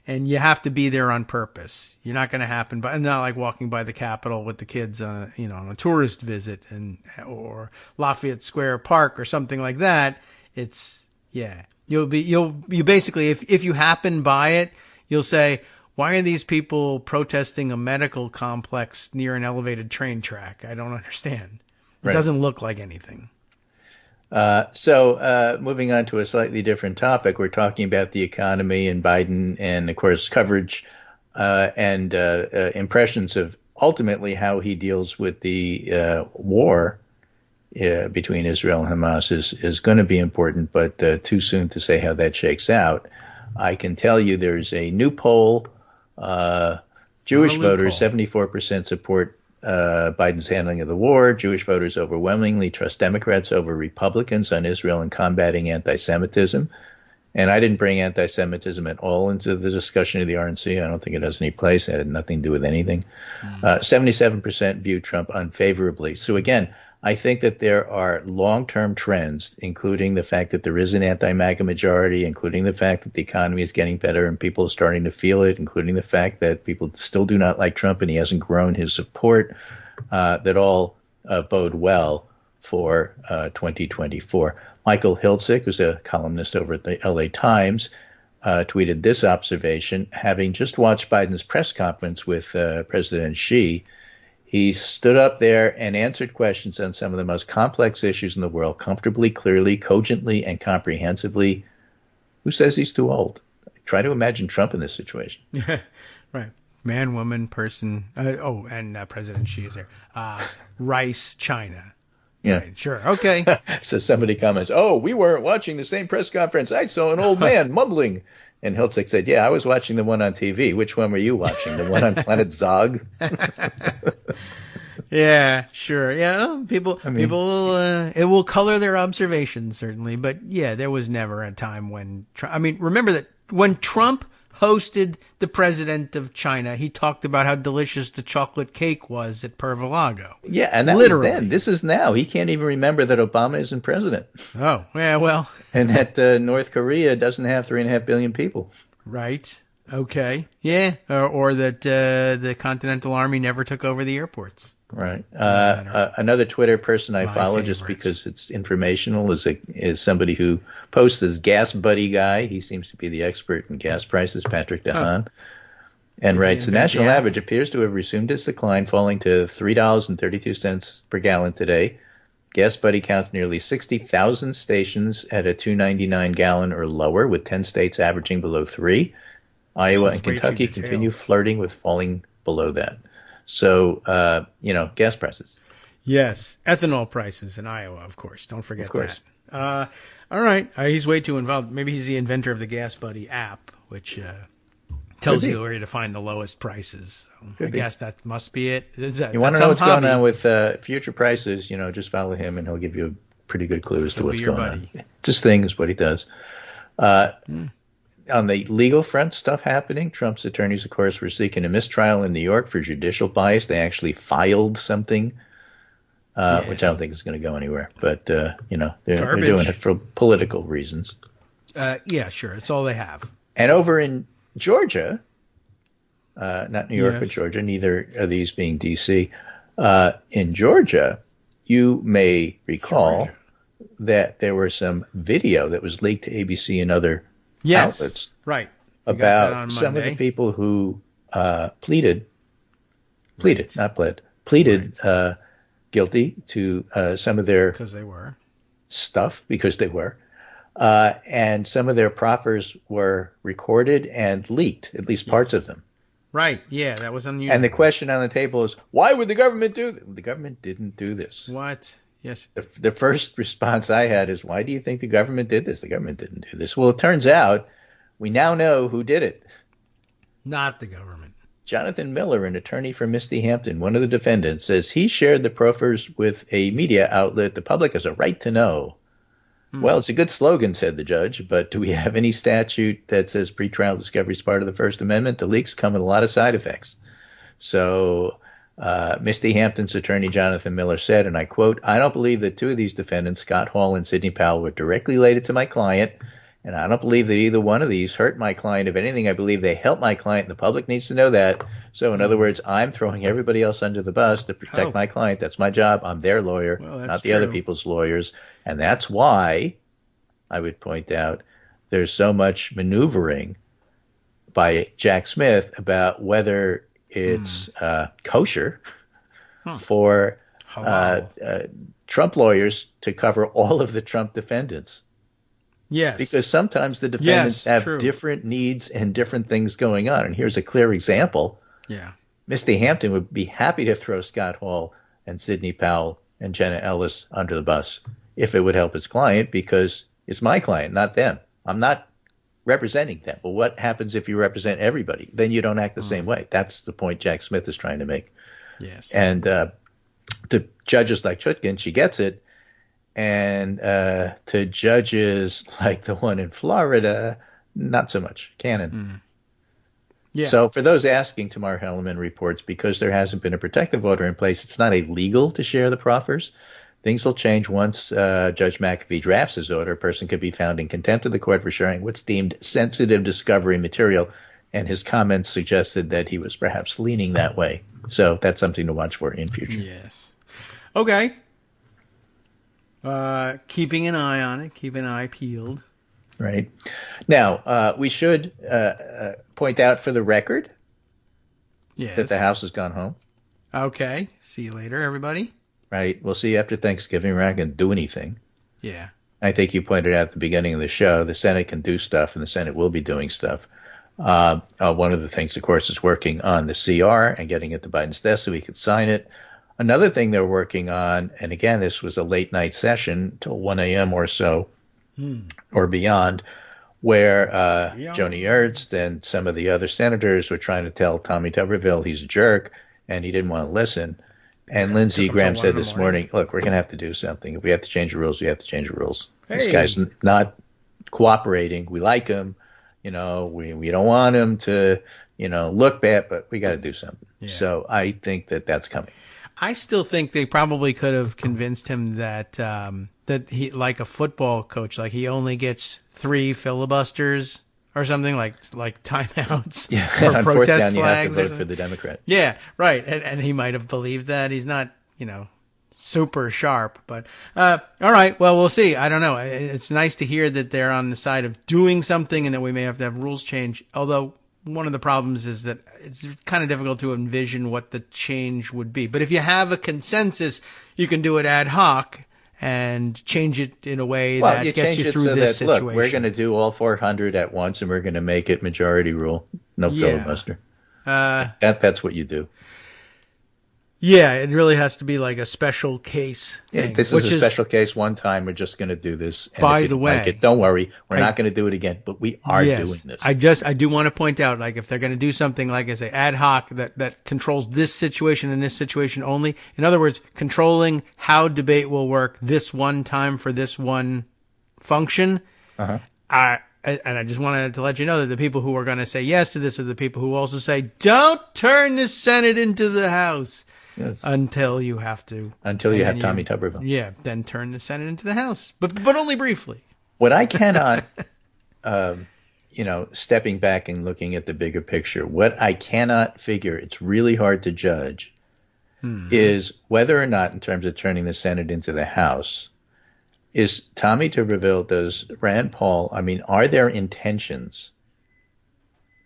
And you have to be there on purpose. You're not going to happen, but not like walking by the Capitol with the kids on a tourist visit or Lafayette Square Park or something like that. You basically, if you happen by it, you'll say, why are these people protesting a medical complex near an elevated train track? I don't understand. It doesn't look like anything. So moving on to a slightly different topic, we're talking about the economy and Biden and, of course, coverage and impressions of ultimately how he deals with the war between Israel and Hamas is going to be important, but too soon to say how that shakes out. I can tell you there's a new poll. Jewish voters, 74% support Biden's handling of the war. Jewish voters overwhelmingly trust Democrats over Republicans on Israel and combating anti-Semitism. And I didn't bring anti-Semitism at all into the discussion of the RNC. I don't think it has any place. It had nothing to do with anything. 77% view Trump unfavorably. So again, I think that there are long-term trends, including the fact that there is an anti-MAGA majority, including the fact that the economy is getting better and people are starting to feel it, including the fact that people still do not like Trump and he hasn't grown his support, that all bode well for 2024. Michael Hiltzik, who's a columnist over at the LA Times, tweeted this observation. Having just watched Biden's press conference with President Xi, he stood up there and answered questions on some of the most complex issues in the world comfortably, clearly, cogently, and comprehensively. Who says he's too old? Try to imagine Trump in this situation. Right. Man, woman, person. And President Xi is there. Rice, China. Yeah. Right, sure. Okay. So somebody comments, we weren't watching the same press conference. I saw an old man mumbling. And Hiltzik said, I was watching the one on TV. Which one were you watching? The one on Planet Zog? Yeah, sure. Yeah, people will, it will color their observations, certainly. But yeah, there was never a time when, remember that when Trump hosted the president of China, he talked about how delicious the chocolate cake was at Pervalago. Yeah, and that literally. Was then. This is now. He can't even remember that Obama isn't president. Oh, yeah, well. And that North Korea doesn't have 3.5 billion people. Right. Okay. Yeah. Or that the Continental Army never took over the airports. Right. Another Twitter person I follow just because it's informational is somebody who posts this Gas Buddy guy. He seems to be the expert in gas prices, Patrick DeHaan, and writes, the national average appears to have resumed its decline, falling to $3.32 per gallon today. Gas Buddy counts nearly 60,000 stations at a $2.99 gallon or lower, with 10 states averaging below $3. Iowa and Kentucky continue flirting with falling below that. So, gas prices. Yes. Ethanol prices in Iowa, of course. Don't forget that. All right. He's way too involved. Maybe he's the inventor of the Gas Buddy app, which tells you where to find the lowest prices. So I guess that must be it. You want to know what's going on with future prices, just follow him and he'll give you a pretty good clue as to what's going on. It's his thing is what he does. On the legal front, stuff happening. Trump's attorneys, of course, were seeking a mistrial in New York for judicial bias. They actually filed something, which I don't think is going to go anywhere. But, they're doing it for political reasons. Yeah, sure. It's all they have. And over in Georgia, not New York, but Georgia, neither of these being D.C., in Georgia, you may recall that there was some video that was leaked to ABC and other outlets, right, about some of the people who pleaded guilty to some of their stuff because they were, and some of their proffers were recorded and leaked, at least parts of them. Right. Yeah, that was unusual. And the question on the table is, why would the government do this? The government didn't do this. What? Yes. The first response I had is, why do you think the government did this? The government didn't do this. Well, it turns out we now know who did it. Not the government. Jonathan Miller, an attorney for Misty Hampton, one of the defendants, says he shared the proffers with a media outlet. The public has a right to know. Well, it's a good slogan, said the judge, but do we have any statute that says pretrial discovery is part of the First Amendment? The leaks come with a lot of side effects. So Misty Hampton's attorney, Jonathan Miller, said, and I quote, I don't believe that two of these defendants, Scott Hall and Sidney Powell, were directly related to my client, and I don't believe that either one of these hurt my client. If anything, I believe they helped my client, and the public needs to know that. So, in other words, I'm throwing everybody else under the bus to protect my client. That's my job. I'm their lawyer, not the other people's lawyers. And that's why, I would point out, there's so much maneuvering by Jack Smith about whether it's kosher for Trump lawyers to cover all of the Trump defendants. Yes. Because sometimes the defendants have different needs and different things going on. And here's a clear example. Yeah. Misty Hampton would be happy to throw Scott Hall and Sidney Powell and Jenna Ellis under the bus if it would help his client, because it's my client, not them. I'm not representing them. But what happens if you represent everybody? Then you don't act the same way. That's the point Jack Smith is trying to make. Yes. And to judges like Chutkin, she gets it. And to judges like the one in Florida, not so much. Canon. Yeah. So for those asking, Tamar Hellman reports, because there hasn't been a protective order in place, it's not illegal to share the proffers. Things will change once Judge McAfee drafts his order. A person could be found in contempt of the court for sharing what's deemed sensitive discovery material, and his comments suggested that he was perhaps leaning that way. So that's something to watch for in future. Yes. Okay. Keeping an eye on it, keep an eye peeled. Right. Now, we should point out for the record that the House has gone home. Okay. See you later, everybody. Right. We'll see you after Thanksgiving. We're not going to do anything. Yeah. I think you pointed out at the beginning of the show, the Senate can do stuff, and the Senate will be doing stuff. One of the things, of course, is working on the CR and getting it to Biden's desk so he could sign it. Another thing they're working on, and again, this was a late night session till 1 a.m. or so, or beyond, where Joni Ernst and some of the other senators were trying to tell Tommy Tuberville he's a jerk, and he didn't want to listen. And Lindsey Graham said this morning, look, we're going to have to do something. If we have to change the rules, we have to change the rules. Hey. This guy's not cooperating. We like him. We don't want him to, look bad, but we got to do something. Yeah. So I think that that's coming. I still think they probably could have convinced him that that he, like a football coach, like he only gets 3 filibusters or something, like timeouts or protest flags. You have to vote for the Democrat. Yeah, right. And he might have believed that. He's not, super sharp. But all right, well, we'll see. I don't know. It's nice to hear that they're on the side of doing something and that we may have to have rules change. Although one of the problems is that it's kind of difficult to envision what the change would be. But if you have a consensus, you can do it ad hoc and change it in a way that gets you through this situation. Look, we're going to do all 400 at once, and we're going to make it majority rule. No filibuster. That's what you do. Yeah, it really has to be like a special case thing. Yeah, this is a special case. One time, we're just going to do this. And by the way, don't worry, we're not going to do it again, but we are doing this. I do want to point out, like, if they're going to do something, like I say, ad hoc that controls this situation and this situation only. In other words, controlling how debate will work this one time for this one function. And I just wanted to let you know that the people who are going to say yes to this are the people who also say, don't turn the Senate into the House. Yes. Until you have to. Until you have Tommy Tuberville. Yeah, then turn the Senate into the House, but only briefly. What I cannot, stepping back and looking at the bigger picture, what I cannot figure, it's really hard to judge, is whether or not, in terms of turning the Senate into the House, is Tommy Tuberville, does Rand Paul, are there intentions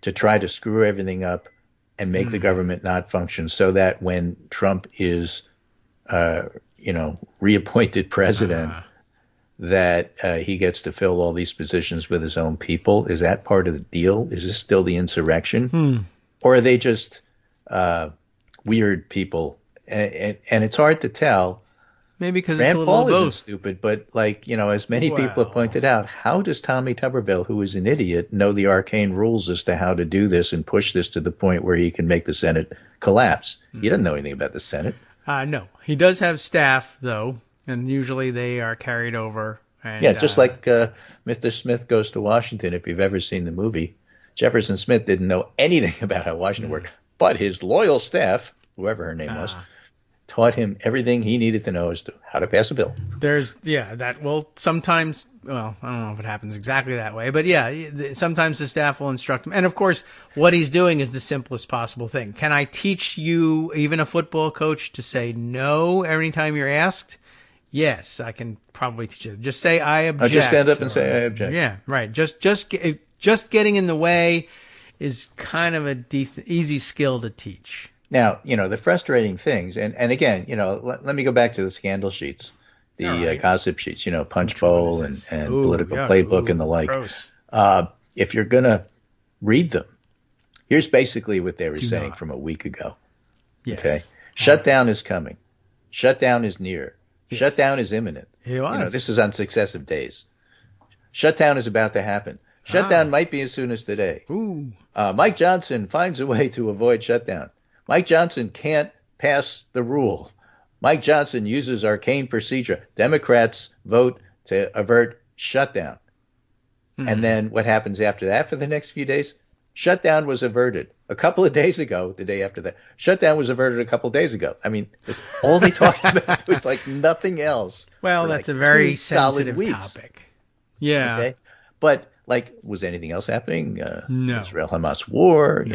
to try to screw everything up and make the government not function so that when Trump is, reappointed president, that he gets to fill all these positions with his own people? Is that part of the deal? Is this still the insurrection? Or are they just weird people? And it's hard to tell. Maybe because Rand it's a little Paul of both. Isn't stupid, but as many people have pointed out, how does Tommy Tuberville, who is an idiot, know the arcane rules as to how to do this and push this to the point where he can make the Senate collapse? He doesn't know anything about the Senate. No. He does have staff, though, and usually they are carried over. And, just like Mr. Smith Goes to Washington, if you've ever seen the movie. Jefferson Smith didn't know anything about how Washington worked, but his loyal staff, whoever her name was, taught him everything he needed to know as to how to pass a bill. Sometimes, I don't know if it happens exactly that way, but sometimes the staff will instruct him. And of course, what he's doing is the simplest possible thing. Can I teach you, even a football coach, to say no every time you're asked? Yes, I can probably teach you. Just say, I object. Just stand up and say, I object. Yeah, right. Just getting in the way is kind of a decent, easy skill to teach. Now, the frustrating things, and again, let me go back to the scandal sheets, the gossip sheets, Punch Bowl and Political Playbook and the like. If you're going to read them, here's basically what they were saying from a week ago. Yes. Okay. Shutdown is coming. Shutdown is near. Yes. Shutdown is imminent. It was. This is on successive days. Shutdown is about to happen. Shutdown might be as soon as today. Ooh. Mike Johnson finds a way to avoid shutdown. Mike Johnson can't pass the rule. Mike Johnson uses arcane procedure. Democrats vote to avert shutdown. And then what happens after that for the next few days? Shutdown was averted a couple of days ago, the day after that. Shutdown was averted a couple of days ago. I mean, all they talked about was like nothing else. Well, that's a very sensitive weeks. topic. Yeah. Okay? But, like, was anything else happening? No. Israel-Hamas war,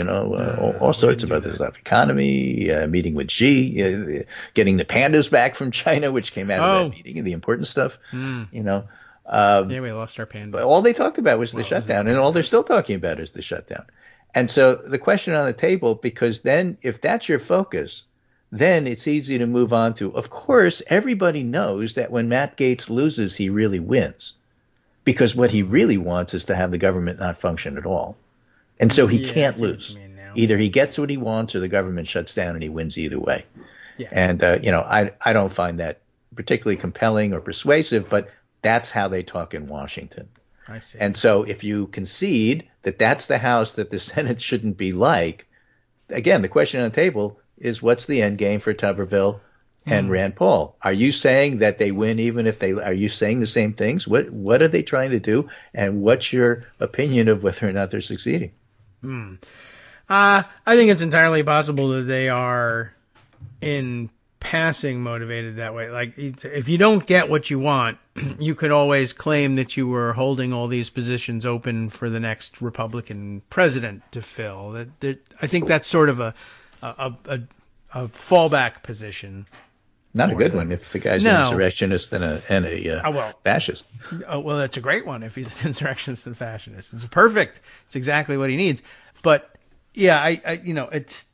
all sorts of other stuff. Economy, meeting with Xi, getting the pandas back from China, which came out of that meeting, the important stuff, Yeah, we lost our pandas. But all they talked about was the shutdown, and all they're still talking about is the shutdown. And so the question on the table, because then if that's your focus, then it's easy to move on to, of course, everybody knows that when Matt Gaetz loses, he really wins. Because what he really wants is to have the government not function at all. And so he can't lose. Either he gets what he wants or the government shuts down and he wins either way. Yeah. And, I don't find that particularly compelling or persuasive, but that's how they talk in Washington. I see. And so if you concede that that's the House that the Senate shouldn't be like, again, the question on the table is what's the end game for Tuberville and Rand Paul? Are you saying that they win even if are you saying the same things? What are they trying to do? And what's your opinion of whether or not they're succeeding? I think it's entirely possible that they are in passing motivated that way. Like, if you don't get what you want, you could always claim that you were holding all these positions open for the next Republican president to fill. I think that's sort of a fallback position. Not a good one if the guy's an insurrectionist and a fascist. Well, that's a great one if he's an insurrectionist and fascist. It's perfect. It's exactly what he needs. But yeah, it's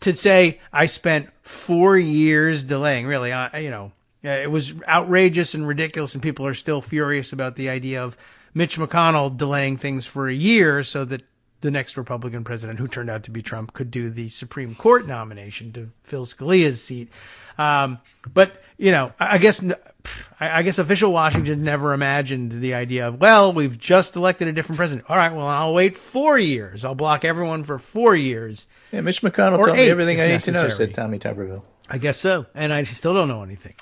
to say I spent 4 years delaying. Really, it was outrageous and ridiculous, and people are still furious about the idea of Mitch McConnell delaying things for a year so that the next Republican president, who turned out to be Trump, could do the Supreme Court nomination to fill Scalia's seat. But I guess official Washington never imagined the idea of, well, we've just elected a different president. All right, well, I'll wait 4 years. I'll block everyone for 4 years. Yeah, Mitch McConnell told me everything I need to know, said Tommy Tuberville. I guess so, and I still don't know anything.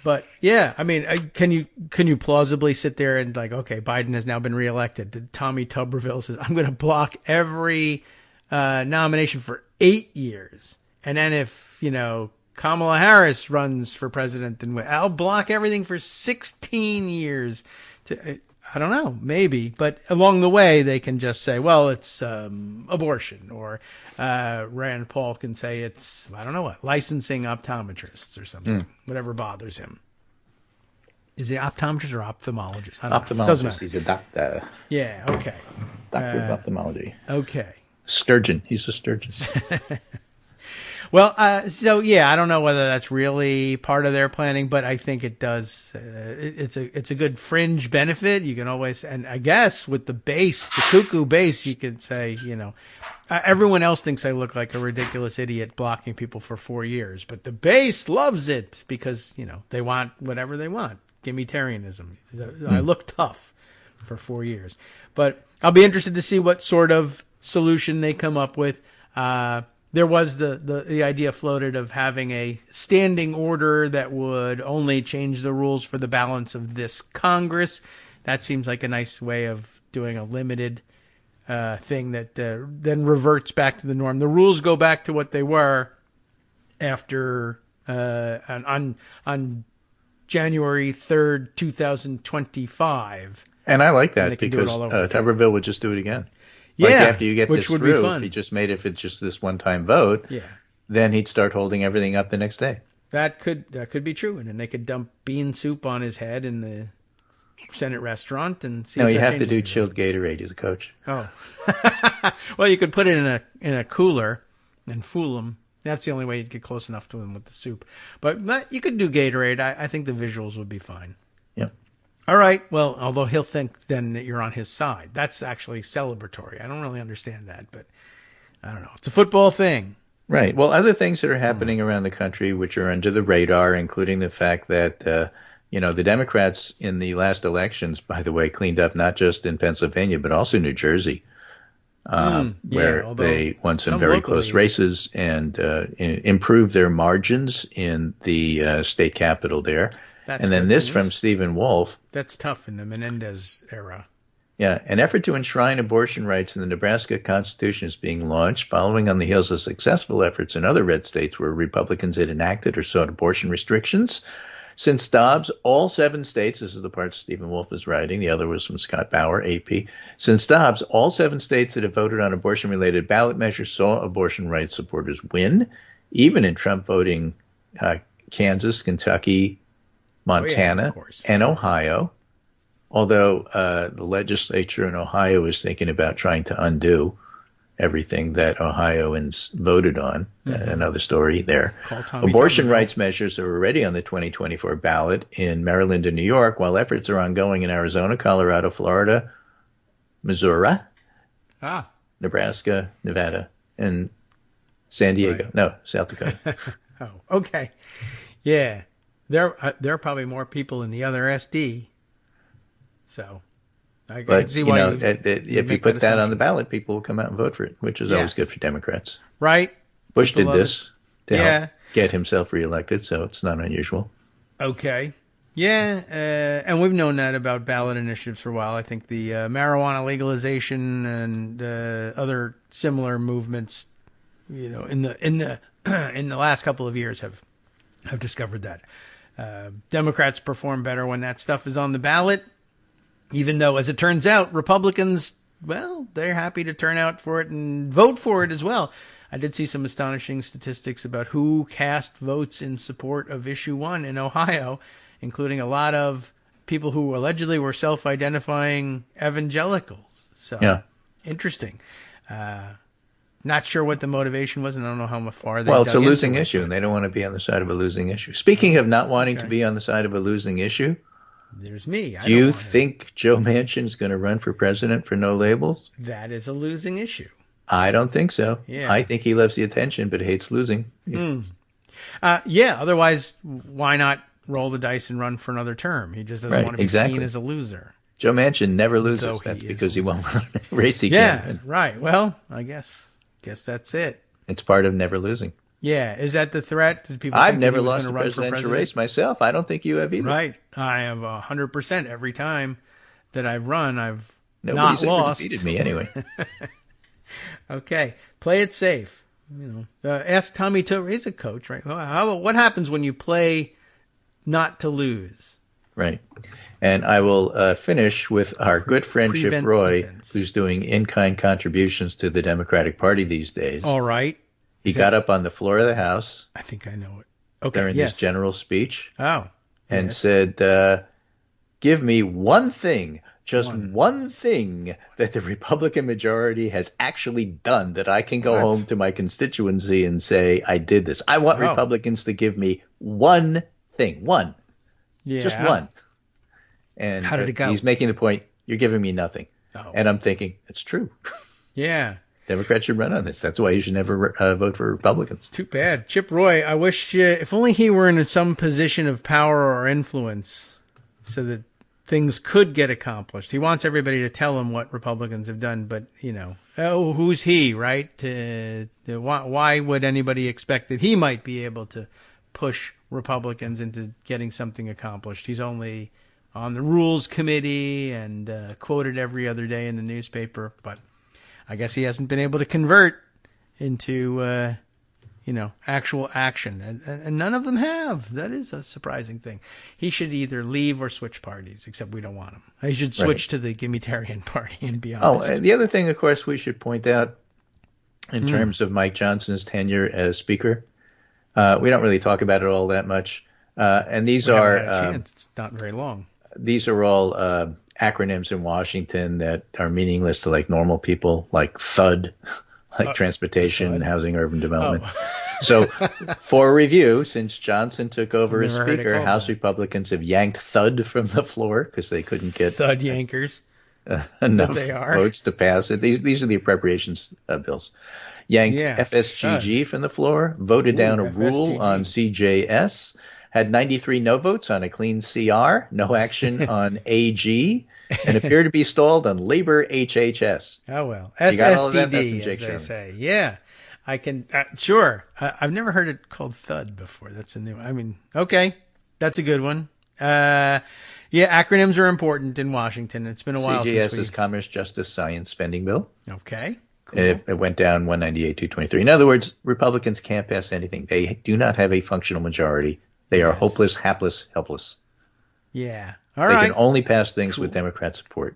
But yeah, I mean, can you plausibly sit there and like, okay, Biden has now been reelected. Tommy Tuberville says, I'm going to block every nomination for 8 years, and then if Kamala Harris runs for president, then I'll block everything for 16 years. I don't know, maybe. But along the way, they can just say, well, it's abortion. Or Rand Paul can say it's, I don't know what, licensing optometrists or something, whatever bothers him. Is he optometrist or ophthalmologist? I don't know. Ophthalmologist. Doesn't matter. He's a doctor. Yeah, okay. Doctor of ophthalmology. Okay. Sturgeon. He's a sturgeon. Well, so yeah, I don't know whether that's really part of their planning, but I think it does. It's a good fringe benefit. You can always, and I guess with the base, the cuckoo base, you could say, everyone else thinks I look like a ridiculous idiot blocking people for 4 years, but the base loves it because they want whatever they want. Gimme-tarianism. I look tough for 4 years, but I'll be interested to see what sort of solution they come up with. There was the idea floated of having a standing order that would only change the rules for the balance of this Congress. That seems like a nice way of doing a limited thing that then reverts back to the norm. The rules go back to what they were after on January 3rd, 2025. And I like that because Tuberville would just do it again. Yeah, like after you get which this would through, be fun. if he just made it, if it's just this one-time vote, then he'd start holding everything up the next day. That could be true, and then they could dump bean soup on his head in the Senate restaurant and see. No, if you that have to do changes chilled Gatorade as a coach. Oh, well, you could put it in a cooler and fool him. That's the only way you'd get close enough to him with the soup. But you could do Gatorade. I think the visuals would be fine. Yeah. All right. Well, although he'll think then that you're on his side. That's actually celebratory. I don't really understand that, but I don't know. It's a football thing. Right. Well, other things that are happening around the country which are under the radar, including the fact that, the Democrats in the last elections, by the way, cleaned up not just in Pennsylvania, but also New Jersey, where they won some very close races and improved their margins in the state capital there. And then this from Stephen Wolf. That's tough in the Menendez era. Yeah, an effort to enshrine abortion rights in the Nebraska Constitution is being launched, following on the heels of successful efforts in other red states where Republicans had enacted or sought abortion restrictions. Since Dobbs, all 7 states, this is the part Stephen Wolf is writing, the other was from Scott Bauer, AP. Since Dobbs, all 7 states that have voted on abortion-related ballot measures saw abortion rights supporters win, even in Trump-voting Kansas, Kentucky, Montana, and Ohio. Although the legislature in Ohio is thinking about trying to undo everything that Ohioans voted on, another story there. Abortion rights measures are already on the 2024 ballot in Maryland and New York, while efforts are ongoing in Arizona, Colorado, Florida, Missouri, Nebraska, Nevada, and San Diego. Right. No, South Dakota. Oh, okay. Yeah. There are probably more people in the other SD. So I can see why if you put that on the ballot, people will come out and vote for it, which is always good for Democrats. Right. Bush did this to help get himself reelected, so it's not unusual. Okay. Yeah, and we've known that about ballot initiatives for a while. I think the marijuana legalization and other similar movements, in the last couple of years have discovered that Democrats perform better when that stuff is on the ballot. Even though, as it turns out, Republicans, well, they're happy to turn out for it and vote for it as well. I did see some astonishing statistics about who cast votes in support of Issue 1 in Ohio, including a lot of people who allegedly were self-identifying evangelicals. So, Interesting. Not sure what the motivation was, and I don't know how far they it's a losing issue, and they don't want to be on the side of a losing issue. Speaking of not wanting to be on the side of a losing issue, there's me. Do you think Joe Manchin is going to run for president for no labels? That is a losing issue. I don't think so. Yeah. I think he loves the attention but hates losing. Otherwise, why not roll the dice and run for another term? He just doesn't want to be seen as a loser. Joe Manchin never loses. That's because he won't run a race again. Yeah, right. Well, I guess that's it. It's part of never losing. Yeah, is that the threat? Did people I've never lost a presidential race myself. I don't think you have either. Right. I have 100% every time that I've run. I've Nobody's not lost. Defeated me anyway. Okay, play it safe. Ask Tommy Tover. He's a coach, right? What happens when you play not to lose? Right. And I will finish with our good friend Chip Roy, who's doing in-kind contributions to the Democratic Party these days. All right. He got up on the floor of the House. I think I know it. Okay. During his general speech. Oh. And said, give me one thing, just one thing that the Republican majority has actually done that I can go home to my constituency and say, I did this. I want Republicans to give me one thing. One. Yeah. Just one. And how did it go? He's making the point, you're giving me nothing. Oh. And I'm thinking, it's true. Yeah. Democrats should run on this. That's why you should never vote for Republicans. Too bad. Chip Roy, I wish if only he were in some position of power or influence so that things could get accomplished. He wants everybody to tell him what Republicans have done, but, who's he, right? Why would anybody expect that he might be able to push Republicans into getting something accomplished? He's only on the Rules Committee and quoted every other day in the newspaper, but I guess he hasn't been able to convert into, actual action. And none of them have. That is a surprising thing. He should either leave or switch parties, except we don't want him. He should switch to the Gimmitarian Party and be honest. Oh, and the other thing, of course, we should point out in terms of Mike Johnson's tenure as Speaker, we don't really talk about it all that much. And these are... it's not very long. These are all... acronyms in Washington that are meaningless to like normal people, like THUD, like transportation, THUD? Housing, Urban Development. So for a review, since Johnson took over as Speaker, House Republicans have yanked THUD from the floor because they couldn't get THUD yankers enough votes to pass it. These are the appropriations bills. yanked Yeah, FSGG from the floor, voted down a rule FSGG. on CJS, had 93 no votes on a clean CR, no action on AG, and appeared to be stalled on Labor HHS. Oh, well. You got all of that? That's SSDD, from Jake as they Sherman. say. Yeah. I can, sure. I've never heard it called THUD before. That's a new, okay. That's a good one. Yeah, acronyms are important in Washington. It's been a while CJS since we... is Commerce, Justice, Science Spending Bill. Okay. Cool. It went down 198-223. In other words, Republicans can't pass anything. They do not have a functional majority. They are hopeless, hapless, helpless. Yeah. They All right. can only pass things with Democrat support.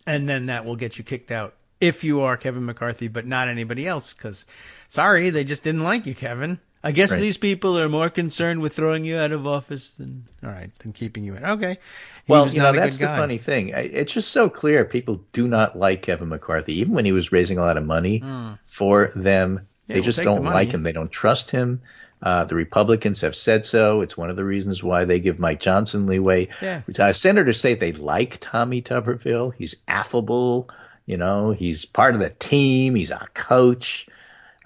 And then that will get you kicked out if you are Kevin McCarthy, but not anybody else. Because, sorry, they just didn't like you, Kevin. I guess these people are more concerned with throwing you out of office than keeping you in. Okay. Well, that's the funny thing. It's just so clear people do not like Kevin McCarthy. Even when he was raising a lot of money for them, they just don't like him. They don't trust him. The Republicans have said so. It's one of the reasons why they give Mike Johnson leeway. Yeah. Senators say they like Tommy Tuberville. He's affable. He's part of the team. He's our coach.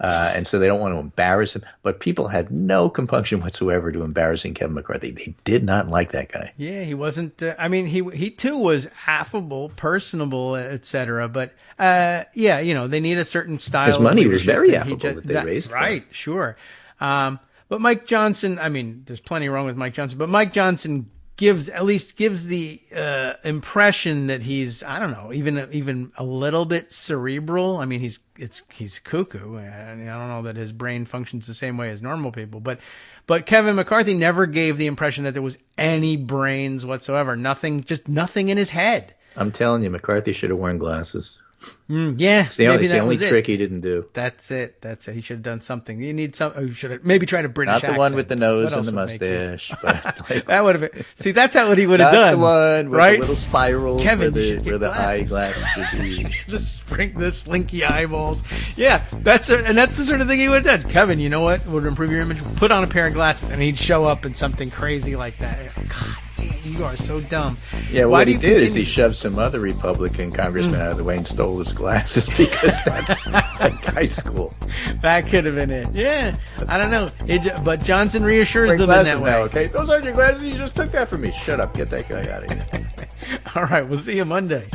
And so they don't want to embarrass him. But people had no compunction whatsoever to embarrassing Kevin McCarthy. They did not like that guy. Yeah, he wasn't. He too was affable, personable, etc. But they need a certain style. His money of was very affable that they raised. Right, sure. But Mike Johnson, there's plenty wrong with Mike Johnson, but Mike Johnson gives the impression that he's, I don't know, even a little bit cerebral. He's cuckoo, and I don't know that his brain functions the same way as normal people. But Kevin McCarthy never gave the impression that there was any brains whatsoever. Nothing in his head. I'm telling you, McCarthy should have worn glasses. Yeah, it's the only trick he didn't do. That's it. He should have done something. You need some. You should have maybe tried a British accent. Not the one with the nose and the mustache. But that would have been. See, that's how he would have done. Not the one with right? the little spiral. Kevin, where the eyeglasses should be. the slinky eyeballs. Yeah, that's the sort of thing he would have done. Kevin, you know what would improve your image? Put on a pair of glasses, and he'd show up in something crazy like that. God damn, you are so dumb. Yeah, what he did is he shoved some other Republican congressman out of the way and stole his glasses because that's like high school. That could have been it. Yeah, I don't know. But Johnson reassures them in that way. Now, okay, those aren't your glasses. You just took that from me. Shut up. Get that guy out of here. All right, we'll see you Monday.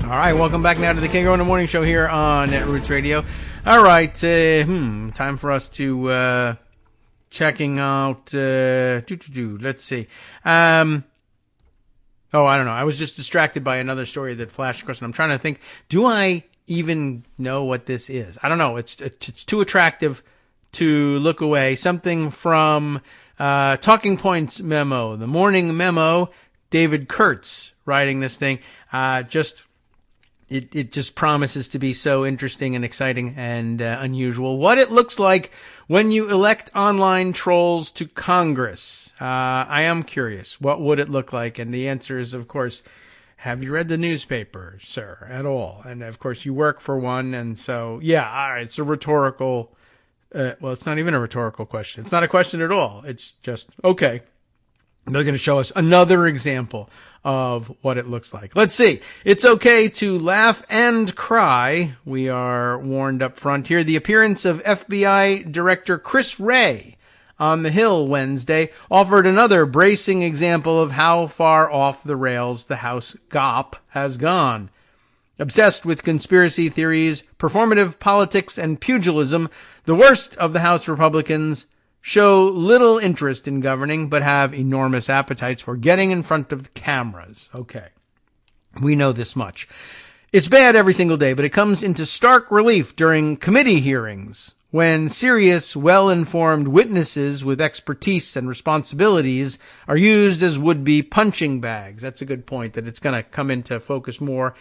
All right, welcome back now to the Kagro in the Morning Show here on Roots Radio. All right, time for us to checking out. Let's see. I don't know. I was just distracted by another story that flashed across, and I'm trying to think. Do I even know what this is? I don't know. It's too attractive to look away. Something from Talking Points memo, the morning memo. David Kurtz writing this thing. It just promises to be so interesting and exciting and unusual. What it looks like when you elect online trolls to Congress. I am curious. What would it look like? And the answer is, of course, have you read the newspaper, sir, at all? And, of course, you work for one. And so, yeah, all right, it's a rhetorical it's not even a rhetorical question. It's not a question at all. It's just, okay. They're going to show us another example of what it looks like. Let's see. It's okay to laugh and cry. We are warned up front here. The appearance of FBI Director Chris Wray on the Hill Wednesday offered another bracing example of how far off the rails the House GOP has gone. Obsessed with conspiracy theories, performative politics, and pugilism, the worst of the House Republicans show little interest in governing, but have enormous appetites for getting in front of the cameras. Okay. We know this much. It's bad every single day, but it comes into stark relief during committee hearings when serious, well-informed witnesses with expertise and responsibilities are used as would-be punching bags. That's a good point, that it's going to come into focus more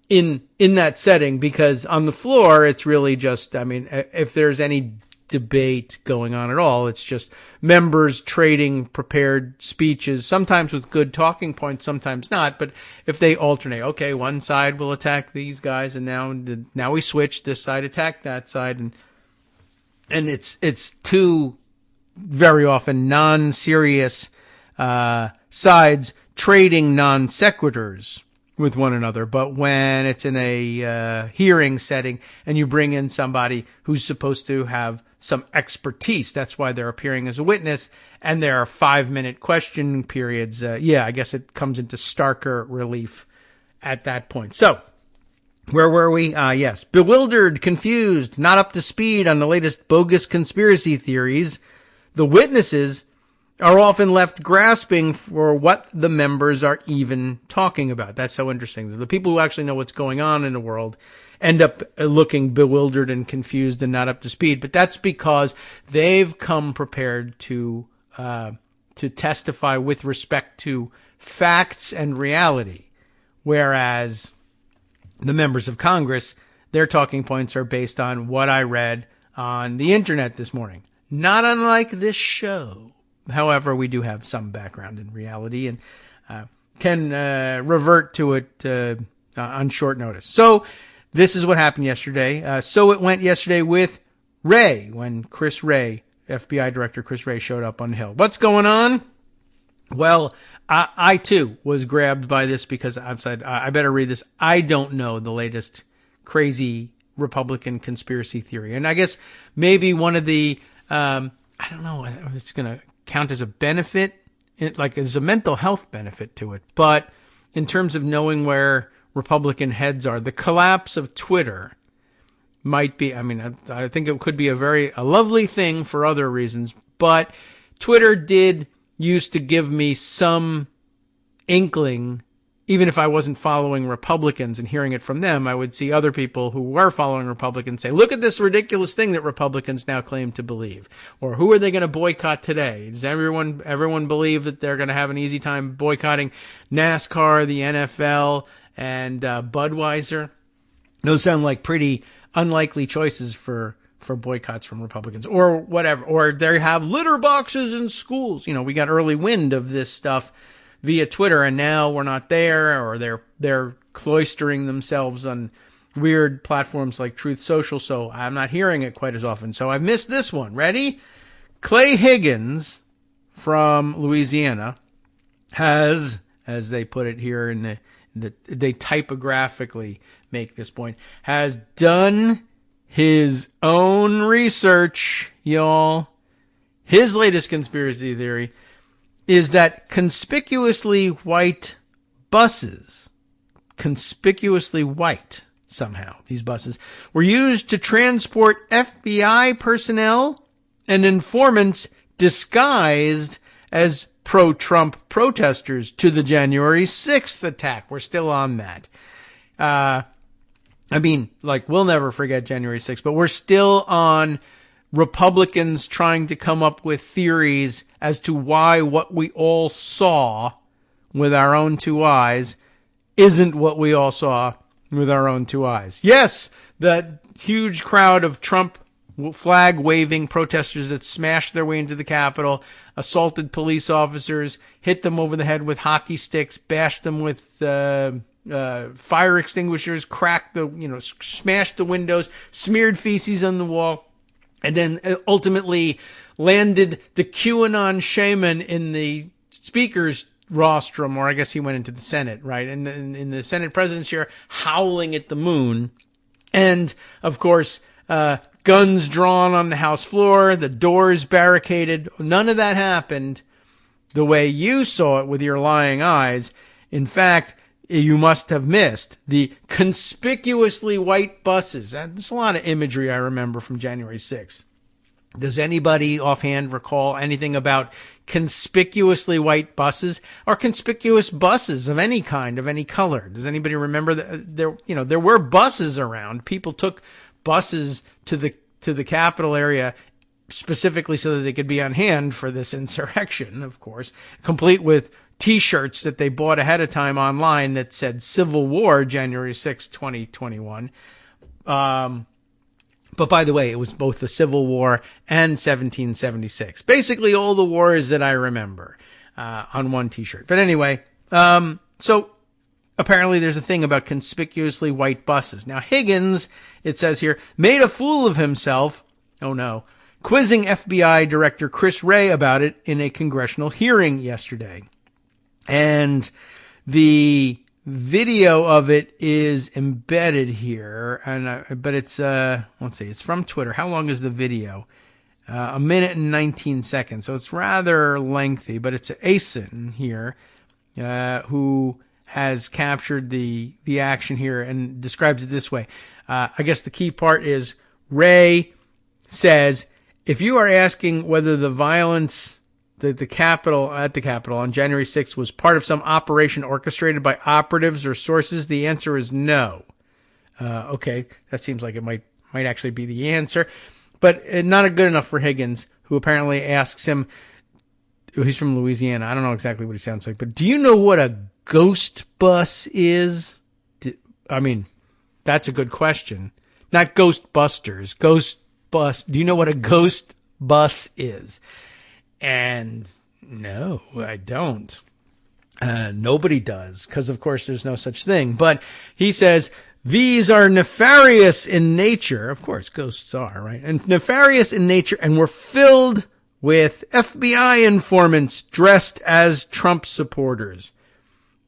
in that setting, because on the floor, it's really just, if there's any debate going on at all, it's just members trading prepared speeches, sometimes with good talking points, sometimes not. But if they alternate, okay, one side will attack these guys, and now we switch, this side attack that side, and it's two very often non-serious sides trading non sequiturs with one another. But when it's in a hearing setting and you bring in somebody who's supposed to have some expertise, that's why they're appearing as a witness, and there are 5-minute question periods. I guess it comes into starker relief at that point. So, where were we? Yes. Bewildered, confused, not up to speed on the latest bogus conspiracy theories. The witnesses are often left grasping for what the members are even talking about. That's so interesting. The people who actually know what's going on in the world end up looking bewildered and confused and not up to speed. But that's because they've come prepared to testify with respect to facts and reality. Whereas the members of Congress, their talking points are based on what I read on the internet this morning. Not unlike this show. However, we do have some background in reality and can revert to it on short notice. So this is what happened yesterday. So it went yesterday with Wray, when Chris Wray, FBI Director Chris Wray, showed up on the Hill. What's going on? Well, I too was grabbed by this because I said, I better read this. I don't know the latest crazy Republican conspiracy theory. And I guess maybe one of the, I don't know, it's going to count as a benefit, like as a mental health benefit to it. But in terms of knowing where Republican heads are, the collapse of Twitter might be, I think it could be a lovely thing for other reasons, but Twitter did used to give me some inkling. Even if I wasn't following Republicans and hearing it from them, I would see other people who were following Republicans say, look at this ridiculous thing that Republicans now claim to believe. Or who are they going to boycott today? Does everyone believe that they're going to have an easy time boycotting NASCAR, the NFL, and Budweiser? Those sound like pretty unlikely choices for boycotts from Republicans or whatever. Or they have litter boxes in schools. We got early wind of this stuff via Twitter, and now we're not there, or they're cloistering themselves on weird platforms like Truth Social, so I'm not hearing it quite as often. So I've missed this one. Ready? Clay Higgins from Louisiana has, as they put it here in they typographically make this point, has done his own research, y'all. His latest conspiracy theory is that conspicuously white buses, conspicuously white somehow, these buses, were used to transport FBI personnel and informants disguised as pro-Trump protesters to the January 6th attack. We're still on that. We'll never forget January 6th, but we're still on Republicans trying to come up with theories as to why what we all saw with our own two eyes isn't what we all saw with our own two eyes. Yes, the huge crowd of Trump flag-waving protesters that smashed their way into the Capitol, assaulted police officers, hit them over the head with hockey sticks, bashed them with fire extinguishers, smashed the windows, smeared feces on the wall, and then ultimately landed the QAnon shaman in the speaker's rostrum, or I guess he went into the Senate, right? And in the Senate president's chair, howling at the moon. And, of course, guns drawn on the House floor, the doors barricaded. None of that happened the way you saw it with your lying eyes. In fact, you must have missed the conspicuously white buses. There's a lot of imagery I remember from January 6th. Does anybody offhand recall anything about conspicuously white buses or conspicuous buses of any kind, of any color? Does anybody remember that there were buses around? People took buses to the Capitol area specifically so that they could be on hand for this insurrection, of course, complete with T-shirts that they bought ahead of time online that said Civil War, January 6, 2021. But by the way, it was both the Civil War and 1776. Basically all the wars that I remember on one T-shirt. But anyway, so apparently there's a thing about conspicuously white buses. Now Higgins, it says here, made a fool of himself. Oh no. Quizzing FBI Director Chris Wray about it in a congressional hearing yesterday. And the video of it is embedded here, but it's let's see, it's from Twitter. How long is the video? A minute and 19 seconds, so it's rather lengthy. But it's Asen here who has captured the action here and describes it this way. I guess the key part is Ray says, if you are asking whether the violence at the Capitol on January 6th was part of some operation orchestrated by operatives or sources, the answer is no. Okay, that seems like it might actually be the answer, but not good enough for Higgins, who apparently asks him, he's from Louisiana, I don't know exactly what he sounds like, but do you know what a ghost bus is? I mean, that's a good question. Not Ghostbusters, ghost bus. Do you know what a ghost bus is? And no, I don't. Nobody does, because of course there's no such thing. But he says, these are nefarious in nature. Of course, ghosts are, right? And nefarious in nature, and were filled with FBI informants dressed as Trump supporters.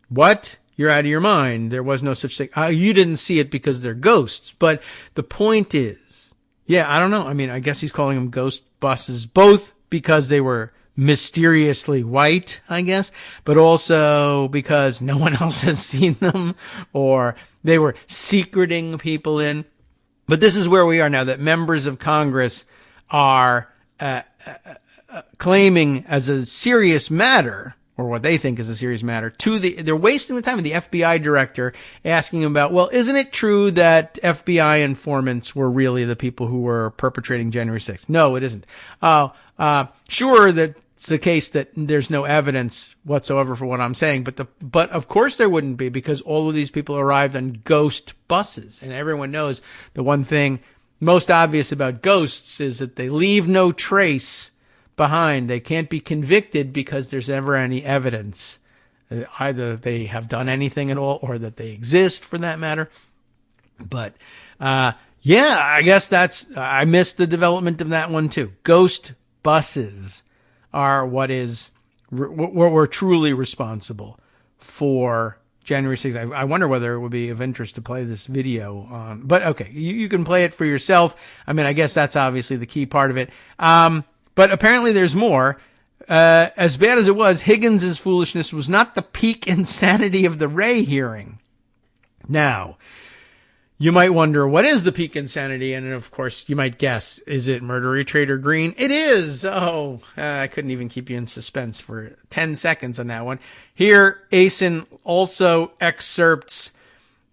What? You're out of your mind. There was no such thing. You didn't see it because they're ghosts. But the point is, yeah, I don't know. I mean, I guess he's calling them ghost buses, both because they were mysteriously white, I guess, but also because no one else has seen them, or they were secreting people in. But this is where we are now, that members of Congress are claiming as a serious matter, or what they think is a serious matter, they're wasting the time of the FBI director asking him about, well, isn't it true that FBI informants were really the people who were perpetrating January 6th? No, it isn't. Sure, that's the case that there's no evidence whatsoever for what I'm saying, but of course there wouldn't be, because all of these people arrived on ghost buses, and everyone knows the one thing most obvious about ghosts is that they leave no trace behind. They can't be convicted because there's never any evidence. Either they have done anything at all, or that they exist for that matter. But, yeah, I guess I missed the development of that one too. Ghost buses are what we're truly responsible for January 6th. I wonder whether it would be of interest to play this video on, but okay, you can play it for yourself. I mean, I guess that's obviously the key part of it. But apparently there's more. As bad as it was, Higgins' foolishness was not the peak insanity of the Ray hearing. Now, you might wonder, what is the peak insanity? And of course, you might guess, is it Marjorie Traitor Greene? It is! Oh, I couldn't even keep you in suspense for 10 seconds on that one. Here, Asen also excerpts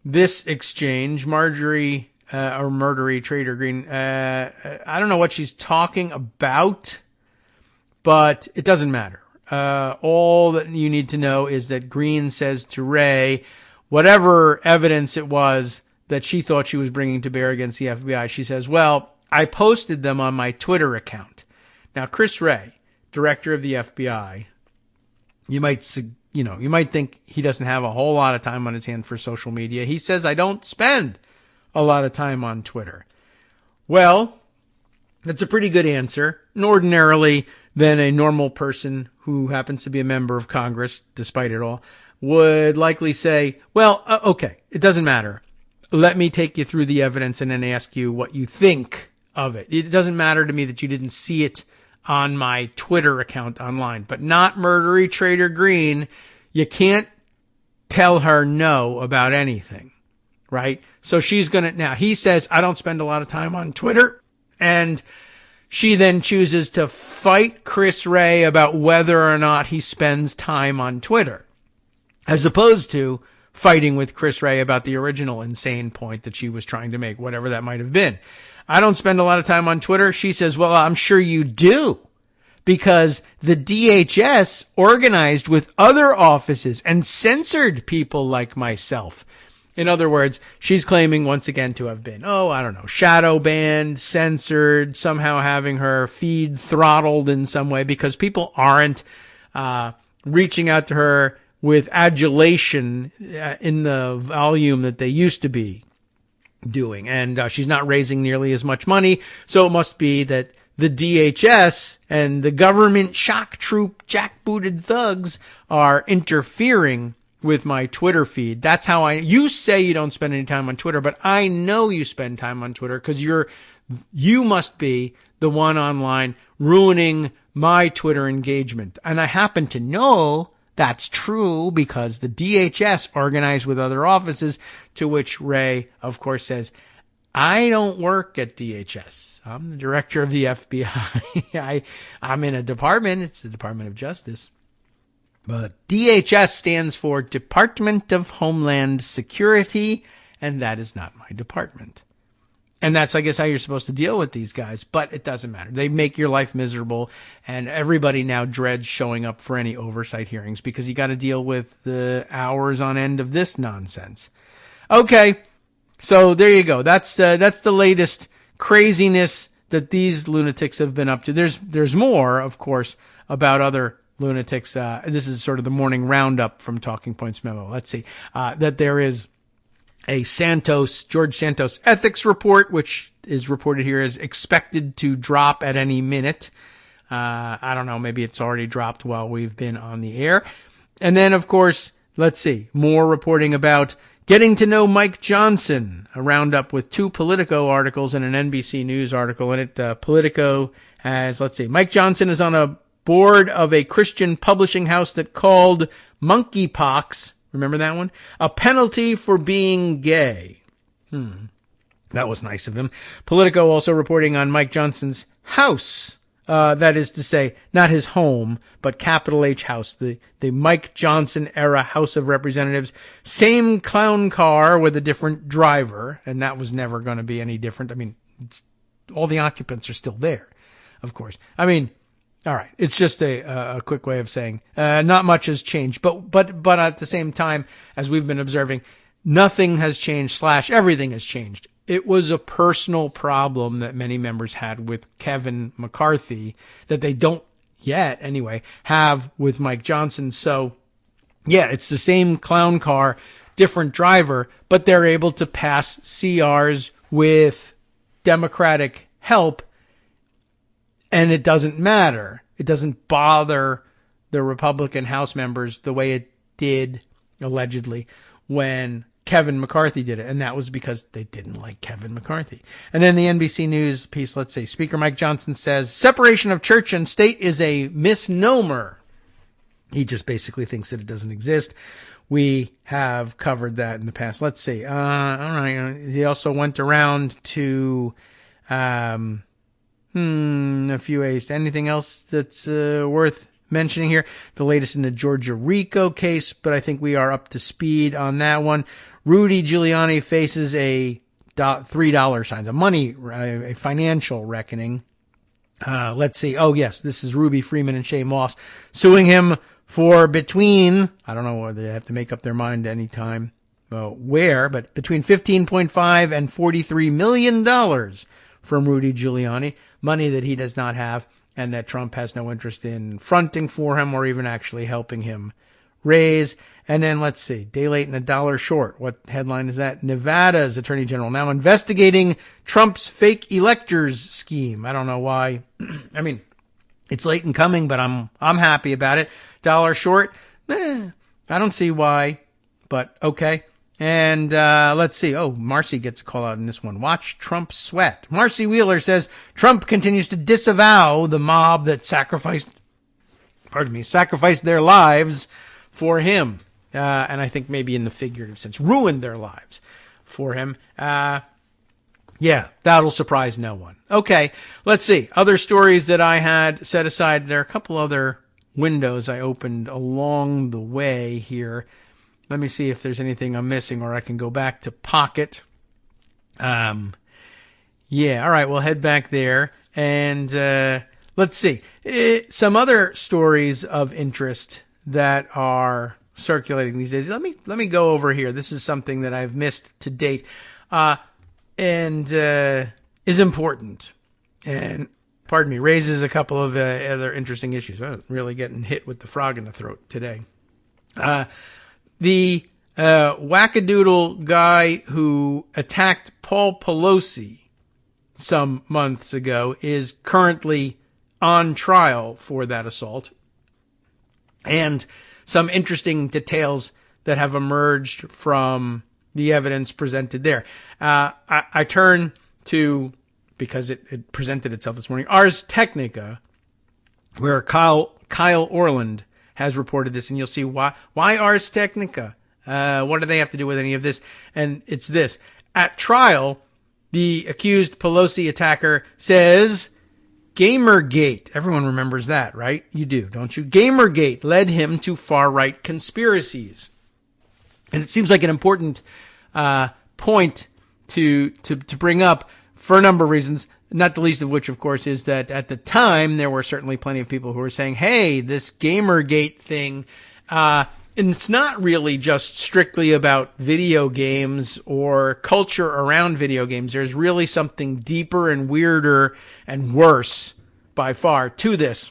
this exchange. Marjorie Traitor Greene. I don't know what she's talking about, but it doesn't matter. All that you need to know is that Greene says to Ray, whatever evidence it was that she thought she was bringing to bear against the FBI, she says, well, I posted them on my Twitter account. Now, Chris Wray, director of the FBI, you might think he doesn't have a whole lot of time on his hand for social media. He says, I don't spend a lot of time on Twitter. Well, that's a pretty good answer. And ordinarily, then a normal person who happens to be a member of Congress, despite it all, would likely say, well, okay, it doesn't matter. Let me take you through the evidence and then ask you what you think of it. It doesn't matter to me that you didn't see it on my Twitter account online, but not Marjorie Traitor Greene. You can't tell her no about anything. Right? So now he says, I don't spend a lot of time on Twitter. And she then chooses to fight Chris Wray about whether or not he spends time on Twitter, as opposed to fighting with Chris Wray about the original insane point that she was trying to make, whatever that might have been. I don't spend a lot of time on Twitter. She says, well, I'm sure you do, because the DHS organized with other offices and censored people like myself. In other words, she's claiming once again to have been, shadow banned, censored, somehow having her feed throttled in some way, because people aren't reaching out to her with adulation in the volume that they used to be doing. And she's not raising nearly as much money. So it must be that the DHS and the government shock troop jackbooted thugs are interfering with my Twitter feed. That's how you say you don't spend any time on Twitter, but I know you spend time on Twitter because you must be the one online ruining my Twitter engagement. And I happen to know that's true because the DHS organized with other offices, to which Ray, of course, says, I don't work at DHS. I'm the director of the FBI. I'm in a department. It's the Department of Justice. But DHS stands for Department of Homeland Security, and that is not my department. And that's, I guess, how you're supposed to deal with these guys, but it doesn't matter. They make your life miserable, and everybody now dreads showing up for any oversight hearings because you got to deal with the hours on end of this nonsense. Okay, so there you go. That's the latest craziness that these lunatics have been up to. There's more, of course, about other lunatics. This is sort of the morning roundup from Talking Points memo. Let's see, that there is a George Santos ethics report, which is reported here as expected to drop at any minute. I don't know, maybe it's already dropped while we've been on the air. And then, of course, let's see, more reporting about getting to know Mike Johnson, a roundup with 2 Politico articles and an NBC News article in it. Politico has, let's see, Mike Johnson is on a board of a Christian publishing house that called Monkeypox, remember that one? A penalty for being gay. That was nice of him. Politico also reporting on Mike Johnson's house. That is to say, not his home, but capital H house, the Mike Johnson era House of Representatives. Same clown car with a different driver, and that was never going to be any different. I mean, all the occupants are still there, of course. I mean, all right. It's just a quick way of saying, not much has changed, but at the same time, as we've been observing, nothing has changed / everything has changed. It was a personal problem that many members had with Kevin McCarthy that they don't yet anyway have with Mike Johnson. So yeah, it's the same clown car, different driver, but they're able to pass CRs with Democratic help. And it doesn't matter. It doesn't bother the Republican House members the way it did, allegedly, when Kevin McCarthy did it. And that was because they didn't like Kevin McCarthy. And then the NBC News piece, let's say, Speaker Mike Johnson says, separation of church and state is a misnomer. He just basically thinks that it doesn't exist. We have covered that in the past. Let's see. All right. He also went around to... a few A's. Anything else that's worth mentioning here? The latest in the Georgia RICO case, but I think we are up to speed on that one. Rudy Giuliani faces a $3 signs, a financial reckoning. Let's see. Oh, yes, this is Ruby Freeman and Shay Moss suing him for between, I don't know whether they have to make up their mind any time, where, but between $15.5 and $43 million from Rudy Giuliani, money that he does not have and that Trump has no interest in fronting for him or even actually helping him raise. And then let's see, day late and a dollar short. What headline is that? Nevada's Attorney General now investigating Trump's fake electors scheme. I don't know why. I mean, it's late in coming, but I'm happy about it. Dollar short. I don't see why, but okay. And let's see. Oh, Marcy gets a call out in this one. Watch Trump sweat. Marcy Wheeler says Trump continues to disavow the mob that sacrificed their lives for him. And I think maybe in the figurative sense, ruined their lives for him. Yeah, that'll surprise no one. Okay, let's see. Other stories that I had set aside. There are a couple other windows I opened along the way here. Let me see if there's anything I'm missing, or I can go back to Pocket. Yeah, all right, we'll head back there. And let's see. Some other stories of interest that are circulating these days. Let me go over here. This is something that I've missed to date and is important. And, pardon me, raises a couple of other interesting issues. I'm really getting hit with the frog in the throat today. The wackadoodle guy who attacked Paul Pelosi some months ago is currently on trial for that assault. And some interesting details that have emerged from the evidence presented there. I turn to, because it presented itself this morning, Ars Technica, where Kyle Orland has reported this, and you'll see why Ars Technica. What do they have to do with any of this? And it's this. At trial, the accused Pelosi attacker says Gamergate, everyone remembers that, right? You do, don't you? Gamergate led him to far-right conspiracies. And it seems like an important point to bring up for a number of reasons, not the least of which, of course, is that at the time, there were certainly plenty of people who were saying, hey, this Gamergate thing, and it's not really just strictly about video games or culture around video games. There's really something deeper and weirder and worse by far to this.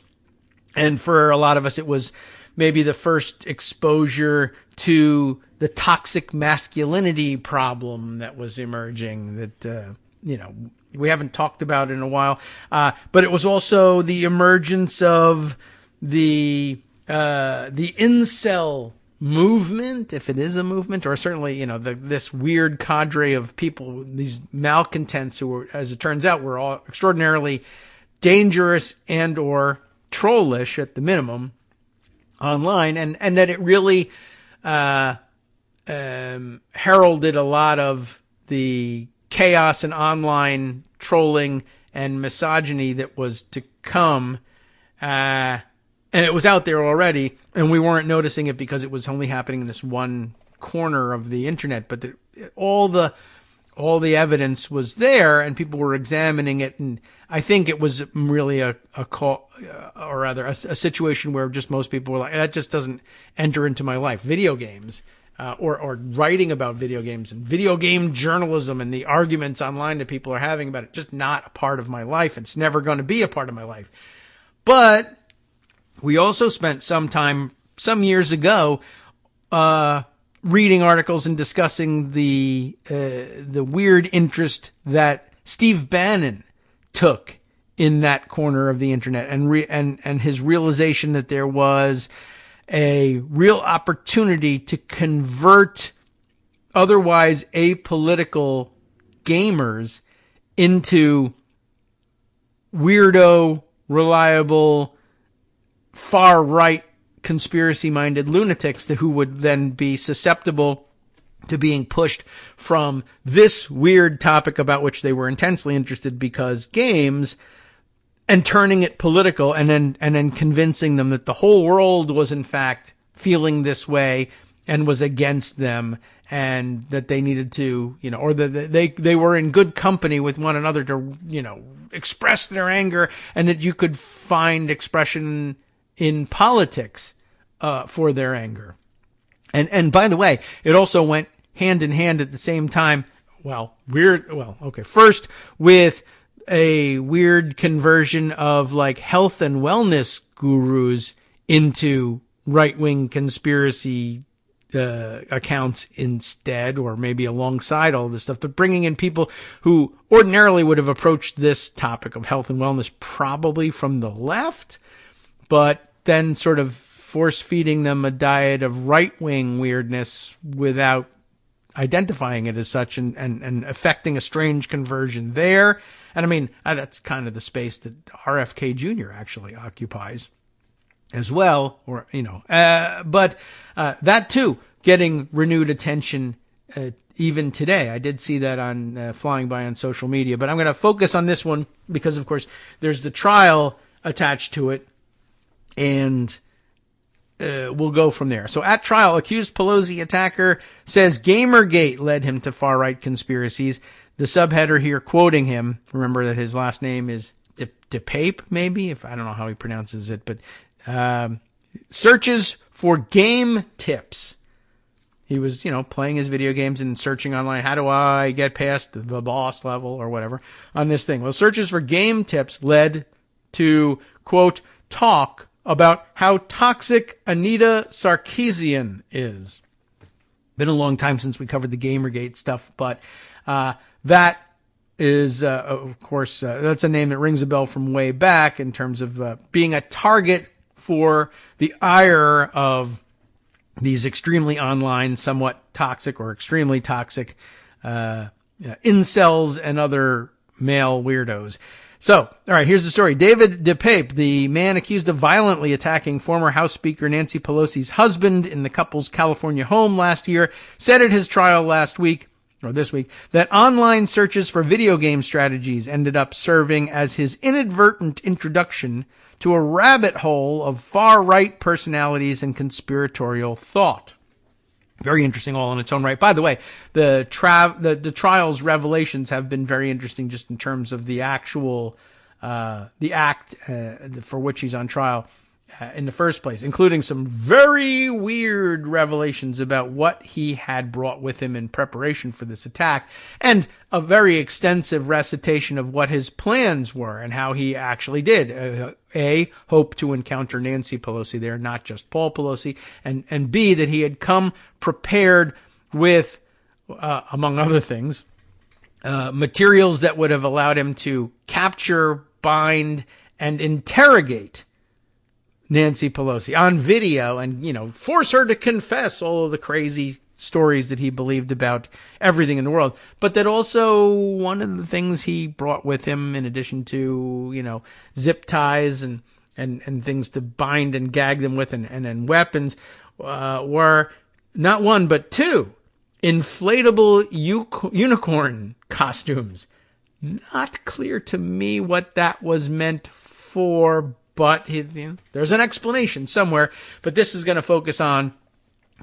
And for a lot of us, it was maybe the first exposure to the toxic masculinity problem that was emerging that, we haven't talked about in a while. But it was also the emergence of the incel movement, if it is a movement, or certainly, this weird cadre of people, these malcontents who were, as it turns out, were all extraordinarily dangerous and or trollish at the minimum online, and that it really heralded a lot of the chaos and online trolling and misogyny that was to come. And it was out there already, and we weren't noticing it because it was only happening in this one corner of the internet. But all the evidence was there, and people were examining it. And I think it was really a call, or rather a situation where just most people were like, that just doesn't enter into my life. Video games, or writing about video games and video game journalism and the arguments online that people are having about it, just not a part of my life. It's never going to be a part of my life. But we also spent some time, some years ago, reading articles and discussing the weird interest that Steve Bannon took in that corner of the internet, and his realization that there was a real opportunity to convert otherwise apolitical gamers into weirdo, reliable, far-right, conspiracy-minded lunatics who would then be susceptible to being pushed from this weird topic about which they were intensely interested because games, and turning it political, and then convincing them that the whole world was in fact feeling this way and was against them, and that they needed to, or that they were in good company with one another to, express their anger, and that you could find expression in politics for their anger. And by the way, it also went hand in hand at the same time. First with a weird conversion of like health and wellness gurus into right-wing conspiracy accounts instead, or maybe alongside all this stuff, but bringing in people who ordinarily would have approached this topic of health and wellness probably from the left, but then sort of force-feeding them a diet of right-wing weirdness without identifying it as such, and affecting a strange conversion there. And I mean, that's kind of the space that RFK Jr. actually occupies as well, or, but that too, getting renewed attention even today. I did see that on flying by on social media, but I'm going to focus on this one because, of course, there's the trial attached to it, and we'll go from there. So at trial, accused Pelosi attacker says Gamergate led him to far-right conspiracies. The subheader here quoting him, remember that his last name is DePape, maybe? I don't know how he pronounces it, but searches for game tips. He was, playing his video games and searching online. How do I get past the boss level or whatever on this thing? Well, searches for game tips led to, quote, talk about how toxic Anita Sarkeesian is. Been a long time since we covered the Gamergate stuff, but that is, of course, that's a name that rings a bell from way back in terms of being a target for the ire of these extremely online, somewhat toxic or extremely toxic incels and other male weirdos. So, all right, here's the story. David DePape, the man accused of violently attacking former House Speaker Nancy Pelosi's husband in the couple's California home last year, said at his trial this week, that online searches for video game strategies ended up serving as his inadvertent introduction to a rabbit hole of far-right personalities and conspiratorial thought. Very interesting all in its own right. By the way, the trial's revelations have been very interesting just in terms of the actual, the act for which he's on trial in the first place, including some very weird revelations about what he had brought with him in preparation for this attack, and a very extensive recitation of what his plans were and how he actually did. Hope to encounter Nancy Pelosi there, not just Paul Pelosi, and B, that he had come prepared with, among other things, materials that would have allowed him to capture, bind, and interrogate Nancy Pelosi on video and, force her to confess all of the crazy stories that he believed about everything in the world. But that also one of the things he brought with him, in addition to, zip ties and things to bind and gag them with and weapons, were not one, but two inflatable unicorn costumes. Not clear to me what that was meant for, but there's an explanation somewhere. But this is going to focus on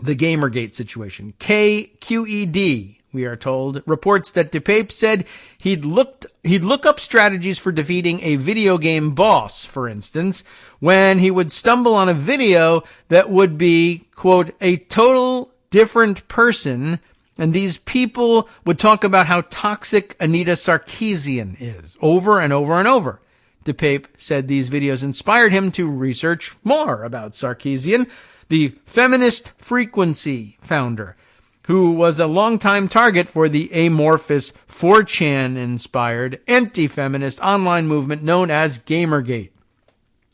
the Gamergate situation. KQED, we are told, reports that DePape said he'd look up strategies for defeating a video game boss, for instance, when he would stumble on a video that would be, quote, a total different person, and these people would talk about how toxic Anita Sarkeesian is over and over and over. DePape said these videos inspired him to research more about Sarkeesian, the Feminist Frequency founder, who was a longtime target for the amorphous 4chan-inspired anti-feminist online movement known as Gamergate.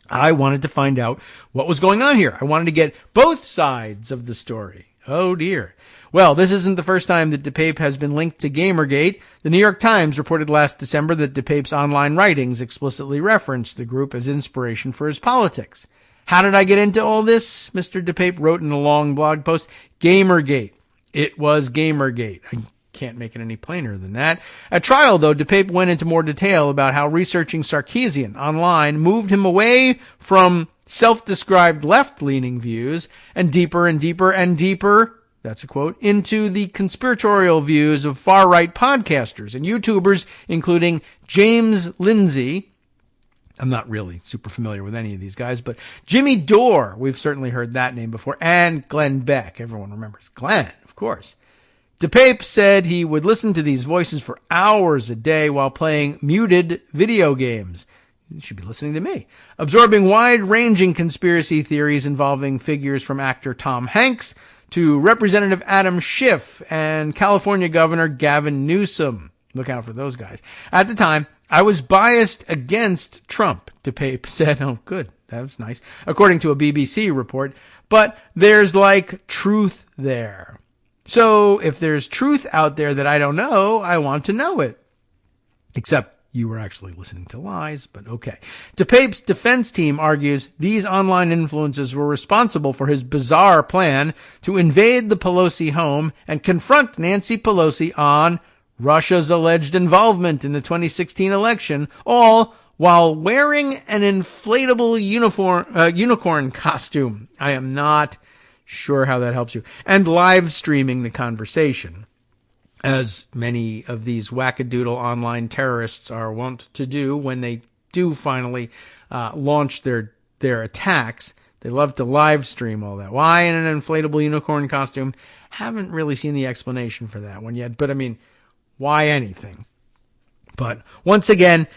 I wanted to find out what was going on here. I wanted to get both sides of the story. Oh, dear. Well, this isn't the first time that DePape has been linked to Gamergate. The New York Times reported last December that DePape's online writings explicitly referenced the group as inspiration for his politics. How did I get into all this? Mr. DePape wrote in a long blog post, Gamergate. It was Gamergate. I can't make it any plainer than that. At trial, though, DePape went into more detail about how researching Sarkeesian online moved him away from self-described left-leaning views and deeper and deeper and deeper, that's a quote, into the conspiratorial views of far-right podcasters and YouTubers, including James Lindsay. I'm not really super familiar with any of these guys, but Jimmy Dore, we've certainly heard that name before, and Glenn Beck. Everyone remembers Glenn, of course. DePape said he would listen to these voices for hours a day while playing muted video games. You should be listening to me. Absorbing wide-ranging conspiracy theories involving figures from actor Tom Hanks to Representative Adam Schiff and California Governor Gavin Newsom. Look out for those guys. At the time, I was biased against Trump, DePape said. Oh, good. That was nice. According to a BBC report. But there's truth there. So if there's truth out there that I don't know, I want to know it. Except you were actually listening to lies, but okay. DePape's defense team argues these online influencers were responsible for his bizarre plan to invade the Pelosi home and confront Nancy Pelosi on Russia's alleged involvement in the 2016 election, all while wearing an inflatable unicorn costume. I am not sure how that helps you. And live streaming the conversation, as many of these wackadoodle online terrorists are wont to do when they do finally launch their attacks. They love to live stream all that. Why in an inflatable unicorn costume? Haven't really seen the explanation for that one yet, but I mean, why anything? But once again,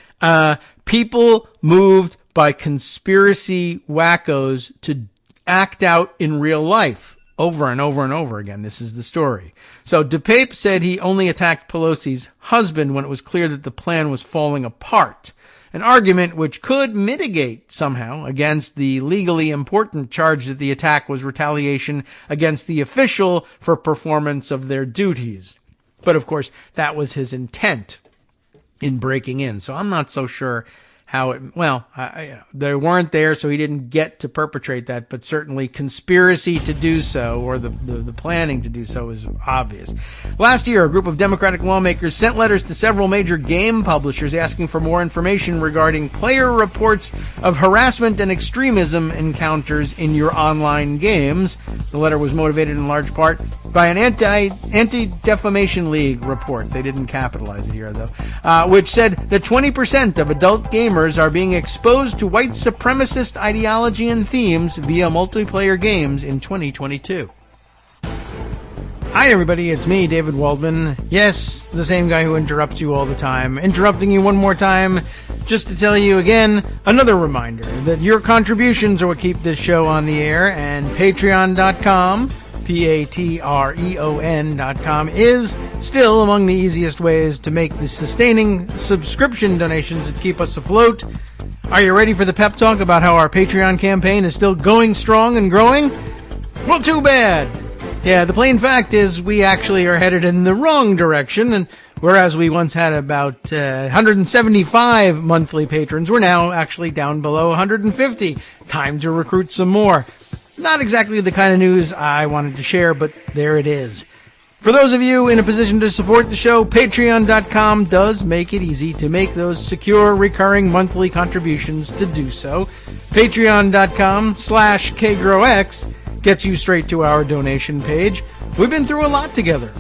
people moved by conspiracy wackos to act out in real life over and over and over again. This is the story. So DePape said he only attacked Pelosi's husband when it was clear that the plan was falling apart. an argument which could mitigate somehow against the legally important charge that the attack was retaliation against the official for performance of their duties. But of course, that was his intent in breaking in. So I'm not so sure how it, they weren't there, so he didn't get to perpetrate that, but certainly conspiracy to do so, or the planning to do so, is obvious. Last year, a group of Democratic lawmakers sent letters to several major game publishers asking for more information regarding player reports of harassment and extremism encounters in your online games. The letter was motivated in large part by an Anti-Defamation League report. They didn't capitalize it here, though, which said that 20% of adult gamers are being exposed to white supremacist ideology and themes via multiplayer games in 2022. Hi, everybody. It's me, David Waldman. Yes, the same guy who interrupts you all the time. Interrupting you one more time just to tell you again, another reminder that your contributions are what keep this show on the air, and Patreon.com, Patreon.com, is still among the easiest ways to make the sustaining subscription donations that keep us afloat. Are you ready for the pep talk about how our Patreon campaign is still going strong and growing? Well, too bad. Yeah, the plain fact is we actually are headed in the wrong direction, and whereas we once had about 175 monthly patrons, we're now actually down below 150. Time to recruit some more. Not exactly the kind of news I wanted to share, but there it is. For those of you in a position to support the show, Patreon.com does make it easy to make those secure, recurring monthly contributions to do so. Patreon.com/KagroX gets you straight to our donation page. We've been through a lot together.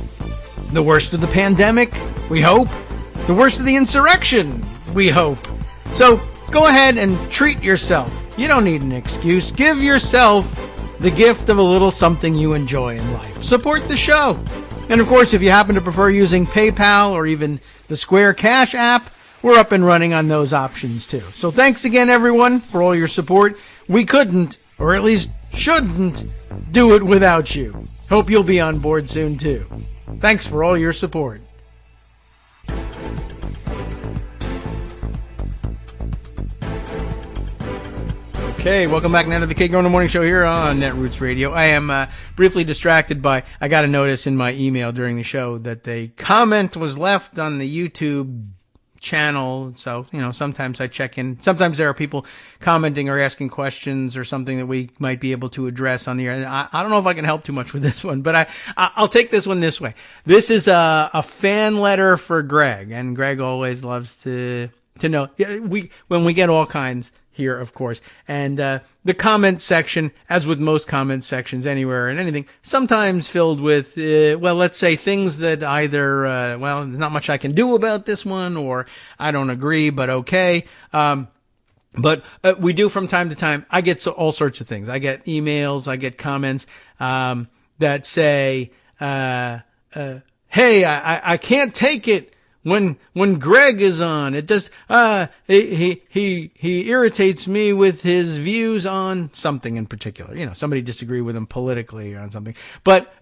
The worst of the pandemic, we hope. The worst of the insurrection, we hope. So go ahead and treat yourself. You don't need an excuse. Give yourself the gift of a little something you enjoy in life. Support the show. And of course, if you happen to prefer using PayPal or even the Square Cash app, we're up and running on those options too. So thanks again, everyone, for all your support. We couldn't, or at least shouldn't, do it without you. Hope you'll be on board soon too. Thanks for all your support. Okay, welcome back now to the Kagro in the Morning Show here on Netroots Radio. I am briefly distracted by, I got a notice in my email during the show that a comment was left on the YouTube channel. So, sometimes I check in. Sometimes there are people commenting or asking questions or something that we might be able to address on the air. I don't know if I can help too much with this one, but I'll take this one this way. This is a fan letter for Greg, and Greg always loves to know. When we get all kinds here, of course. And the comment section, as with most comment sections anywhere and anything, sometimes filled with, let's say things that either, there's not much I can do about this one, or I don't agree, but okay. But we do from time to time. I get all sorts of things. I get emails, I get comments that say, hey, I can't take it when Greg is on. It does, he irritates me with his views on something in particular. Somebody disagree with him politically or on something. But,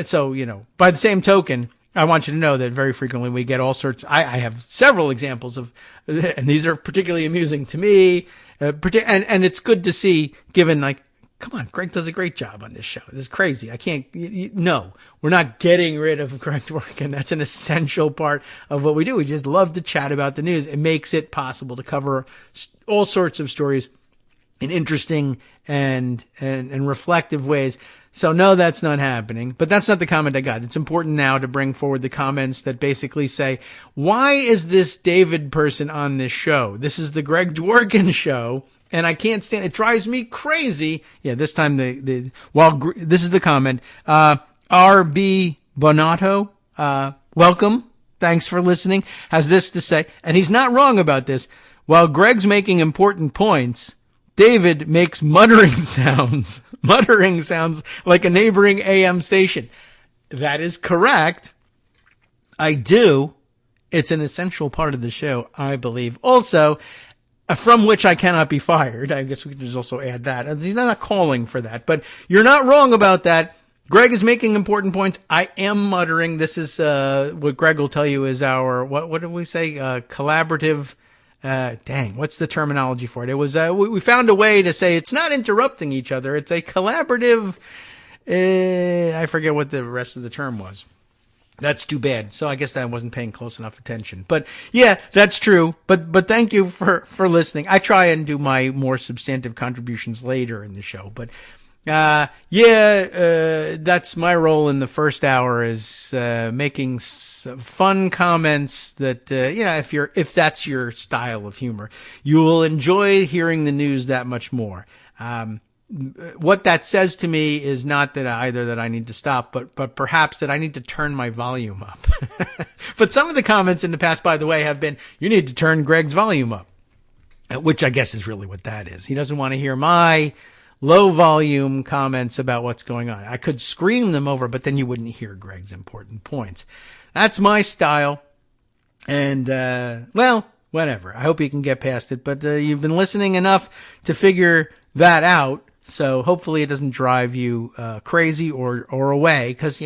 so, by the same token, I want you to know that very frequently we get all sorts. I have several examples of, and these are particularly amusing to me, and it's good to see, given come on, Greg does a great job on this show. This is crazy. I can't, no, we're not getting rid of Greg Dworkin. That's an essential part of what we do. We just love to chat about the news. It makes it possible to cover all sorts of stories in interesting and reflective ways. So no, that's not happening, but that's not the comment I got. It's important now to bring forward the comments that basically say, why is this David person on this show? This is the Greg Dworkin show. And I can't stand it. Drives me crazy. Yeah, this time this is the comment. R.B. Bonato, welcome. Thanks for listening. Has this to say, and he's not wrong about this. While Greg's making important points, David makes muttering sounds. Muttering sounds like a neighboring AM station. That is correct. I do. It's an essential part of the show, I believe. Also, from which I cannot be fired. I guess we could just also add that. He's not calling for that, but you're not wrong about that. Greg is making important points. I am muttering. This is what Greg will tell you is our, what did we say? Collaborative Dang, what's the terminology for it? It was, we found a way to say it's not interrupting each other. It's a collaborative, I forget what the rest of the term was. That's too bad. So I guess I wasn't paying close enough attention. But yeah, that's true. But thank you for listening. I try and do my more substantive contributions later in the show. But that's my role in the first hour, is making fun comments that if that's your style of humor, you will enjoy hearing the news that much more. What that says to me is not that I need to stop, but perhaps that I need to turn my volume up. But some of the comments in the past, by the way, have been, you need to turn Greg's volume up, which I guess is really what that is. He doesn't want to hear my low volume comments about what's going on. I could scream them over, but then you wouldn't hear Greg's important points. That's my style. And, whatever. I hope you can get past it, but you've been listening enough to figure that out. So hopefully it doesn't drive you crazy or away, because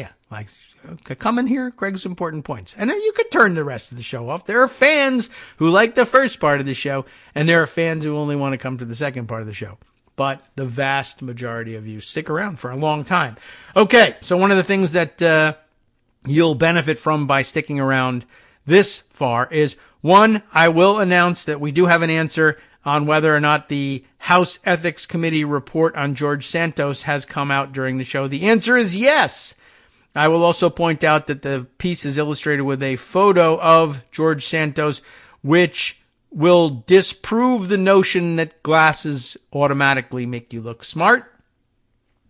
come and hear Greg's important points. And then you could turn the rest of the show off. There are fans who like the first part of the show, and there are fans who only want to come to the second part of the show. But the vast majority of you stick around for a long time. Okay, so one of the things that you'll benefit from by sticking around this far is, one, I will announce that we do have an answer on whether or not the House Ethics Committee report on George Santos has come out during the show. The answer is yes. I will also point out that the piece is illustrated with a photo of George Santos, which will disprove the notion that glasses automatically make you look smart.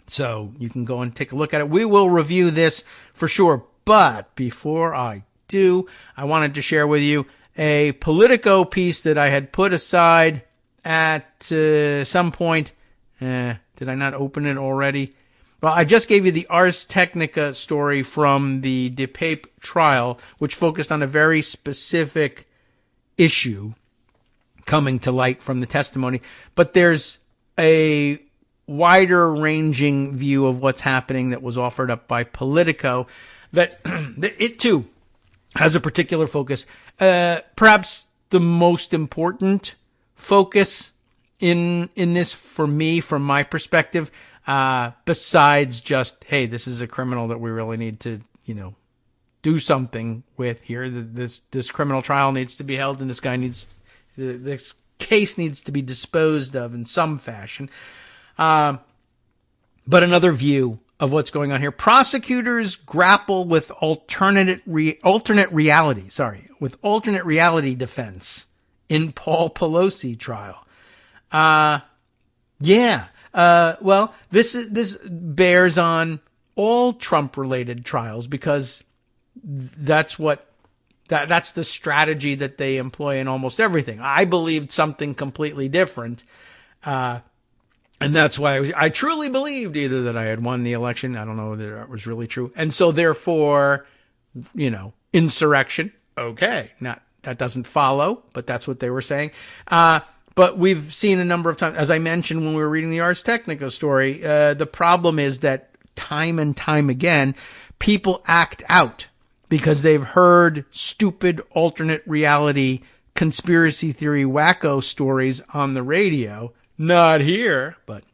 So you can go and take a look at it. We will review this for sure. But before I do, I wanted to share with you a Politico piece that I had put aside at some point. Did I not open it already? Well, I just gave you the Ars Technica story from the DePape trial, which focused on a very specific issue coming to light from the testimony. But there's a wider ranging view of what's happening that was offered up by Politico that it too has a particular focus. Perhaps the most important focus in this for me, from my perspective, besides just, hey, this is a criminal that we really need to, do something with here. This criminal trial needs to be held, and this case needs to be disposed of in some fashion. But another view of what's going on here. Prosecutors grapple with alternate reality defense in Paul Pelosi trial. Well, this bears on all Trump-related trials, because that's the strategy that they employ in almost everything. I believed something completely different, and that's why I truly believed either that I had won the election. I don't know that it was really true, and so therefore, insurrection. Okay, that doesn't follow, but that's what they were saying. But we've seen a number of times, as I mentioned when we were reading the Ars Technica story, the problem is that time and time again, people act out because they've heard stupid alternate reality conspiracy theory wacko stories on the radio, not here, but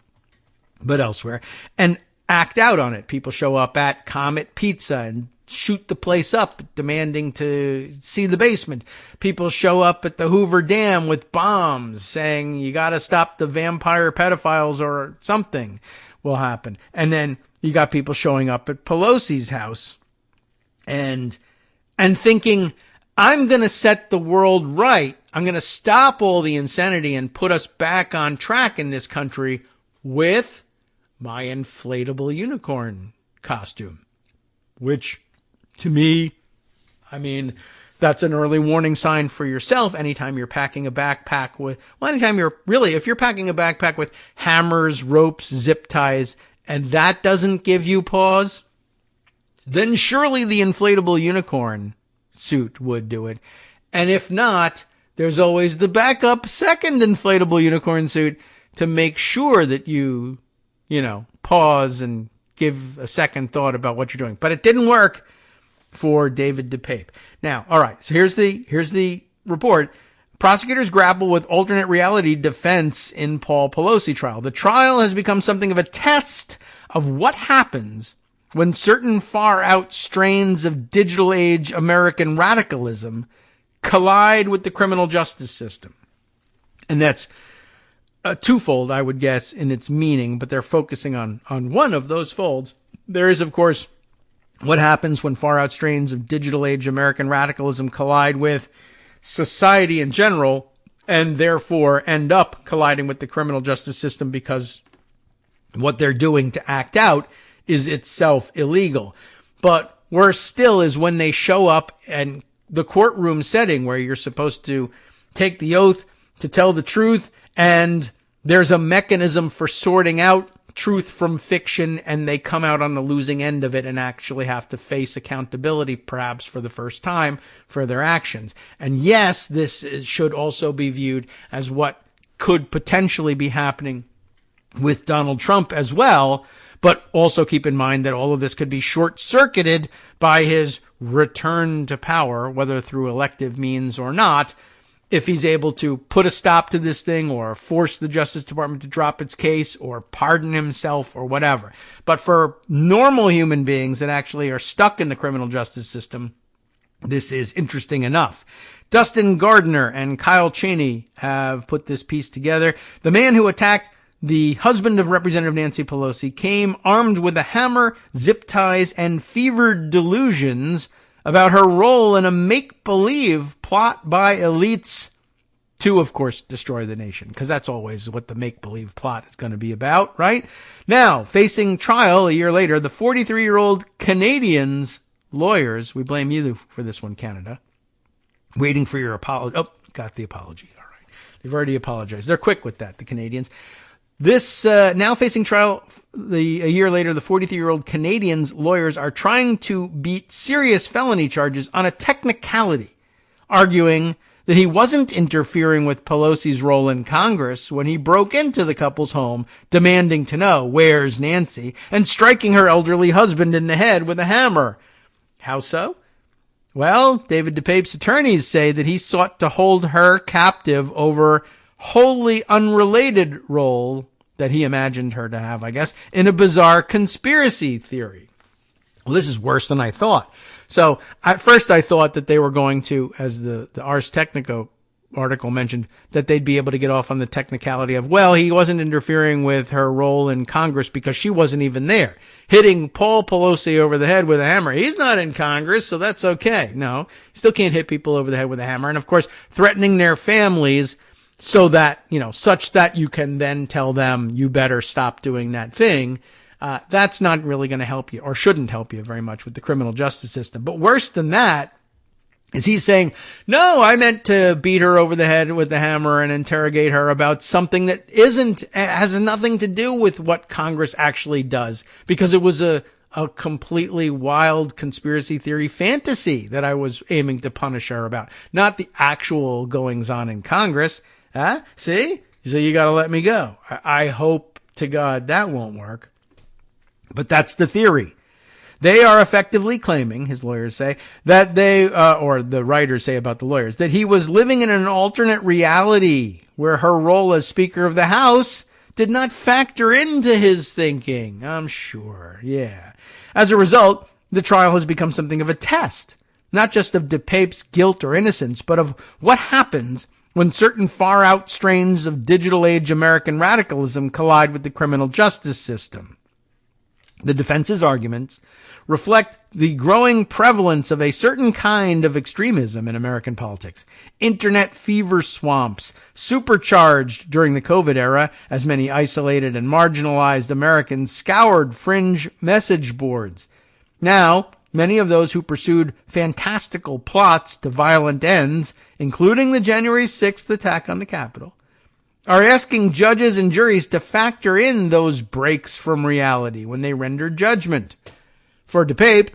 elsewhere, and act out on it. People show up at Comet Pizza and shoot the place up, demanding to see the basement. People show up at the Hoover Dam with bombs, saying you got to stop the vampire pedophiles or something will happen. And then you got people showing up at Pelosi's house and thinking, I'm going to set the world right. I'm going to stop all the insanity and put us back on track in this country with my inflatable unicorn costume, which to me, that's an early warning sign for yourself. Anytime you're packing a backpack if you're packing a backpack with hammers, ropes, zip ties, and that doesn't give you pause, then surely the inflatable unicorn suit would do it. And if not, there's always the backup second inflatable unicorn suit to make sure that you pause and give a second thought about what you're doing. But it didn't work for David DePape. Now, all right, so here's the report. prosecutors grapple with alternate reality defense in Paul Pelosi trial. The trial has become something of a test of what happens when certain far-out strains of digital age American radicalism collide with the criminal justice system. And that's twofold, I would guess, in its meaning, but they're focusing on one of those folds. There is, of course, what happens when far-out strains of digital age American radicalism collide with society in general, and therefore end up colliding with the criminal justice system because what they're doing to act out is itself illegal. But worse still is when they show up in the courtroom setting where you're supposed to take the oath to tell the truth, and there's a mechanism for sorting out truth from fiction, and they come out on the losing end of it and actually have to face accountability, perhaps for the first time, for their actions. And yes, this should also be viewed as what could potentially be happening with Donald Trump as well, but also keep in mind that all of this could be short-circuited by his return to power, whether through elective means or not, if he's able to put a stop to this thing or force the Justice Department to drop its case or pardon himself or whatever. But for normal human beings that actually are stuck in the criminal justice system, this is interesting enough. Dustin Gardner and Kyle Cheney have put this piece together. The man who attacked the husband of Representative Nancy Pelosi came armed with a hammer, zip ties, and fevered delusions about her role in a make-believe plot by elites to, of course, destroy the nation, because that's always what the make-believe plot is going to be about, right? Now, facing trial a year later, the 43-year-old Canadian's lawyers, we blame you for this one, Canada, waiting for your apology. Oh, got the apology. All right. They've already apologized. They're quick with that, the Canadians. This, now facing trial a year later, the 43-year-old Canadian's lawyers are trying to beat serious felony charges on a technicality, arguing that he wasn't interfering with Pelosi's role in Congress when he broke into the couple's home, demanding to know, where's Nancy, and striking her elderly husband in the head with a hammer. How so? Well, David DePape's attorneys say that he sought to hold her captive over wholly unrelated role that he imagined her to have, I guess, in a bizarre conspiracy theory. Well, this is worse than I thought. So at first I thought that they were going to, as the Ars Technica article mentioned, that they'd be able to get off on the technicality of, well, he wasn't interfering with her role in Congress because she wasn't even there. Hitting Paul Pelosi over the head with a hammer. He's not in Congress, so that's okay. No, still can't hit people over the head with a hammer. And of course, threatening their families so that, such that you can then tell them you better stop doing that thing. That's not really going to help you, or shouldn't help you very much with the criminal justice system. But worse than that is he's saying, no, I meant to beat her over the head with the hammer and interrogate her about something that has nothing to do with what Congress actually does, because it was a completely wild conspiracy theory fantasy that I was aiming to punish her about, not the actual goings on in Congress. See? So you got to let me go. I hope to God that won't work. But that's the theory. They are effectively claiming, his lawyers say, that or the writers say about the lawyers, that he was living in an alternate reality where her role as Speaker of the House did not factor into his thinking. I'm sure. Yeah. As a result, the trial has become something of a test, not just of DePape's guilt or innocence, but of what happens when certain far-out strains of digital age American radicalism collide with the criminal justice system. The defense's arguments reflect the growing prevalence of a certain kind of extremism in American politics. Internet fever swamps, supercharged during the COVID era as many isolated and marginalized Americans scoured fringe message boards. Now, many of those who pursued fantastical plots to violent ends, including the January 6th attack on the Capitol, are asking judges and juries to factor in those breaks from reality when they render judgment. For DePape,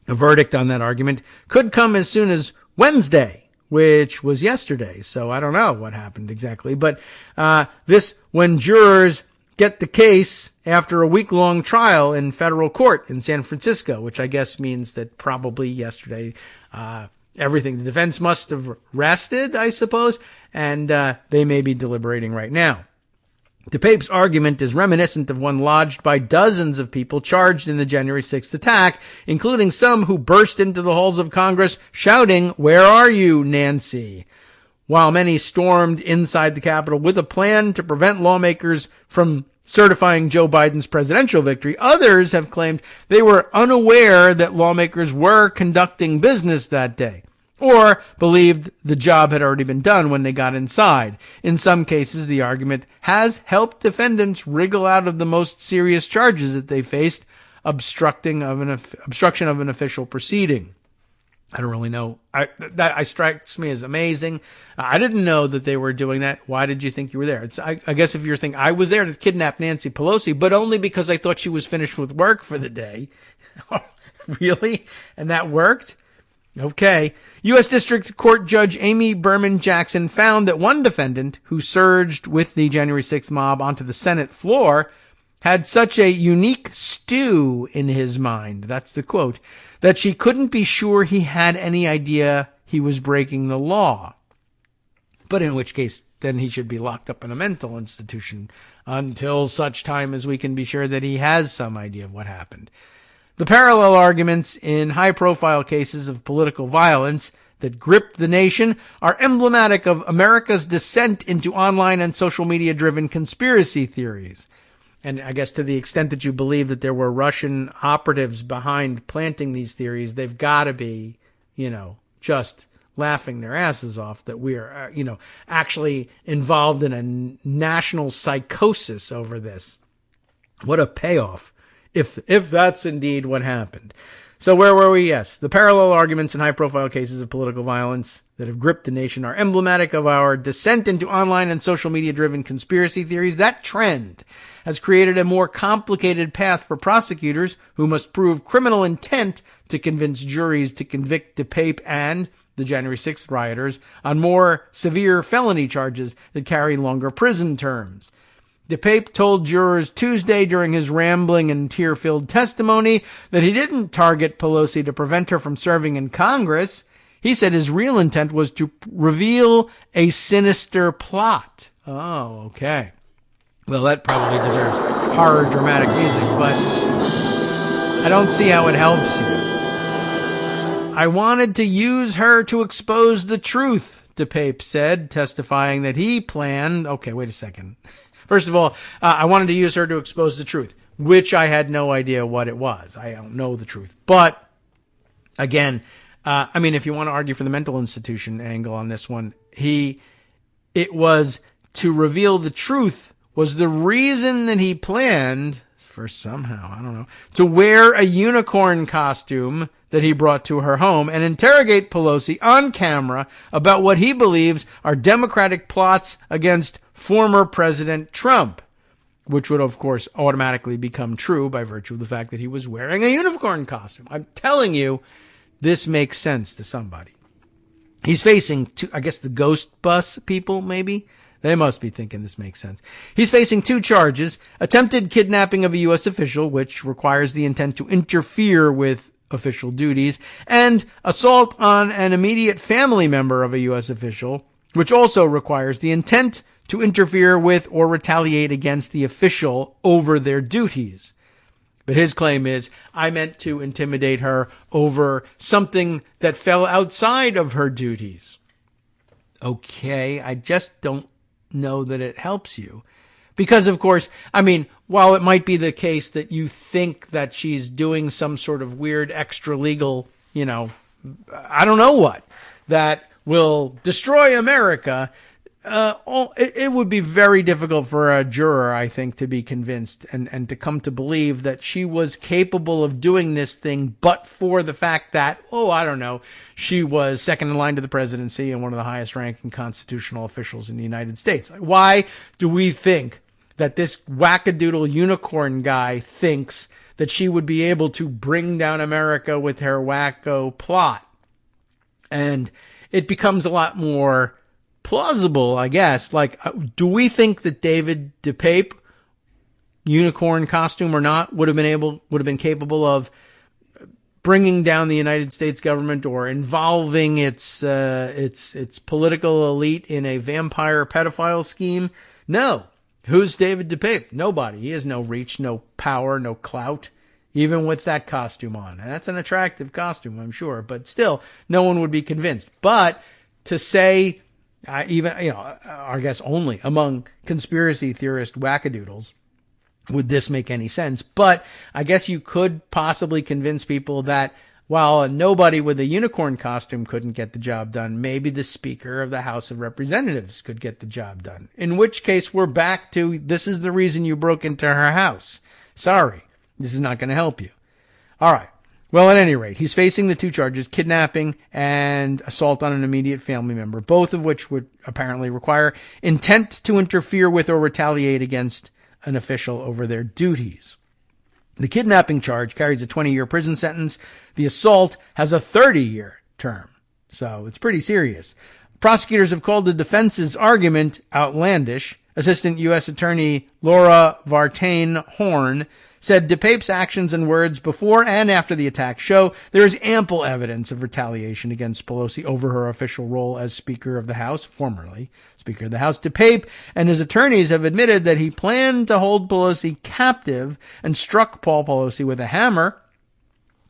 a verdict on that argument could come as soon as Wednesday, which was yesterday. So I don't know what happened exactly. But this, when jurors get the case after a week-long trial in federal court in San Francisco, which I guess means that probably yesterday everything. The defense must have rested, I suppose, and they may be deliberating right now. DePape's argument is reminiscent of one lodged by dozens of people charged in the January 6th attack, including some who burst into the halls of Congress shouting, "Where are you, Nancy?" While many stormed inside the Capitol with a plan to prevent lawmakers from certifying Joe Biden's presidential victory, others have claimed they were unaware that lawmakers were conducting business that day, or believed the job had already been done when they got inside. In some cases, the argument has helped defendants wriggle out of the most serious charges that they faced, obstruction of an official proceeding. I don't really know. That strikes me as amazing. I didn't know that they were doing that. Why did you think you were there? I guess if you're thinking, I was there to kidnap Nancy Pelosi, but only because I thought she was finished with work for the day. Really? And that worked? Okay. U.S. District Court Judge Amy Berman Jackson found that one defendant who surged with the January 6th mob onto the Senate floor had such a unique stew in his mind, that's the quote, that she couldn't be sure he had any idea he was breaking the law. But in which case, then he should be locked up in a mental institution until such time as we can be sure that he has some idea of what happened. The parallel arguments in high-profile cases of political violence that gripped the nation are emblematic of America's descent into online and social media-driven conspiracy theories. And I guess to the extent that you believe that there were Russian operatives behind planting these theories, they've got to be, just laughing their asses off that we are, actually involved in a national psychosis over this. What a payoff, if that's indeed what happened. So where were we? Yes, the parallel arguments in high-profile cases of political violence that have gripped the nation are emblematic of our descent into online and social media-driven conspiracy theories. That trend has created a more complicated path for prosecutors who must prove criminal intent to convince juries to convict DePape and the January 6th rioters on more severe felony charges that carry longer prison terms. DePape told jurors Tuesday during his rambling and tear-filled testimony that he didn't target Pelosi to prevent her from serving in Congress. He said his real intent was to reveal a sinister plot. Oh, okay. Well, that probably deserves horror dramatic music, but I don't see how it helps you. I wanted to use her to expose the truth, DePape said, testifying that he planned... Okay, wait a second. First of all, I wanted to use her to expose the truth, which I had no idea what it was. I don't know the truth. But, again, if you want to argue for the mental institution angle on this one, it was to reveal the truth was the reason that he planned, for somehow, I don't know, to wear a unicorn costume that he brought to her home and interrogate Pelosi on camera about what he believes are Democratic plots against former President Trump, which would, of course, automatically become true by virtue of the fact that he was wearing a unicorn costume. I'm telling you, this makes sense to somebody. He's facing the ghost bus people, maybe. They must be thinking this makes sense. He's facing 2 charges: attempted kidnapping of a U.S. official, which requires the intent to interfere with official duties, and assault on an immediate family member of a U.S. official, which also requires the intent to interfere with or retaliate against the official over their duties. But his claim is, I meant to intimidate her over something that fell outside of her duties. Okay, I just don't know that it helps you. Because, of course, while it might be the case that you think that she's doing some sort of weird extra legal, I don't know what, that will destroy America, it would be very difficult for a juror, I think, to be convinced and to come to believe that she was capable of doing this thing, but for the fact that, she was second in line to the presidency and one of the highest ranking constitutional officials in the United States. Why do we think that this wackadoodle unicorn guy thinks that she would be able to bring down America with her wacko plot? And it becomes a lot more plausible, I guess. Do we think that David DePape, unicorn costume or not, would have been capable of bringing down the United States government or involving its political elite in a vampire pedophile scheme? No. Who's David DePape? Nobody. He has no reach, no power, no clout, even with that costume on. And that's an attractive costume, I'm sure, but still, no one would be convinced. But to say, I guess only among conspiracy theorist wackadoodles would this make any sense. But I guess you could possibly convince people that while nobody with a unicorn costume couldn't get the job done, maybe the Speaker of the House of Representatives could get the job done. In which case, we're back to, this is the reason you broke into her house. Sorry, this is not going to help you. All right. Well, at any rate, he's facing the 2 charges, kidnapping and assault on an immediate family member, both of which would apparently require intent to interfere with or retaliate against an official over their duties. The kidnapping charge carries a 20-year prison sentence. The assault has a 30-year term. So it's pretty serious. Prosecutors have called the defense's argument outlandish. Assistant U.S. Attorney Laura Vartain Horn said DePape's actions and words before and after the attack show there is ample evidence of retaliation against Pelosi over her official role as Speaker of the House, formerly Speaker of the House. DePape and his attorneys have admitted that he planned to hold Pelosi captive and struck Paul Pelosi with a hammer.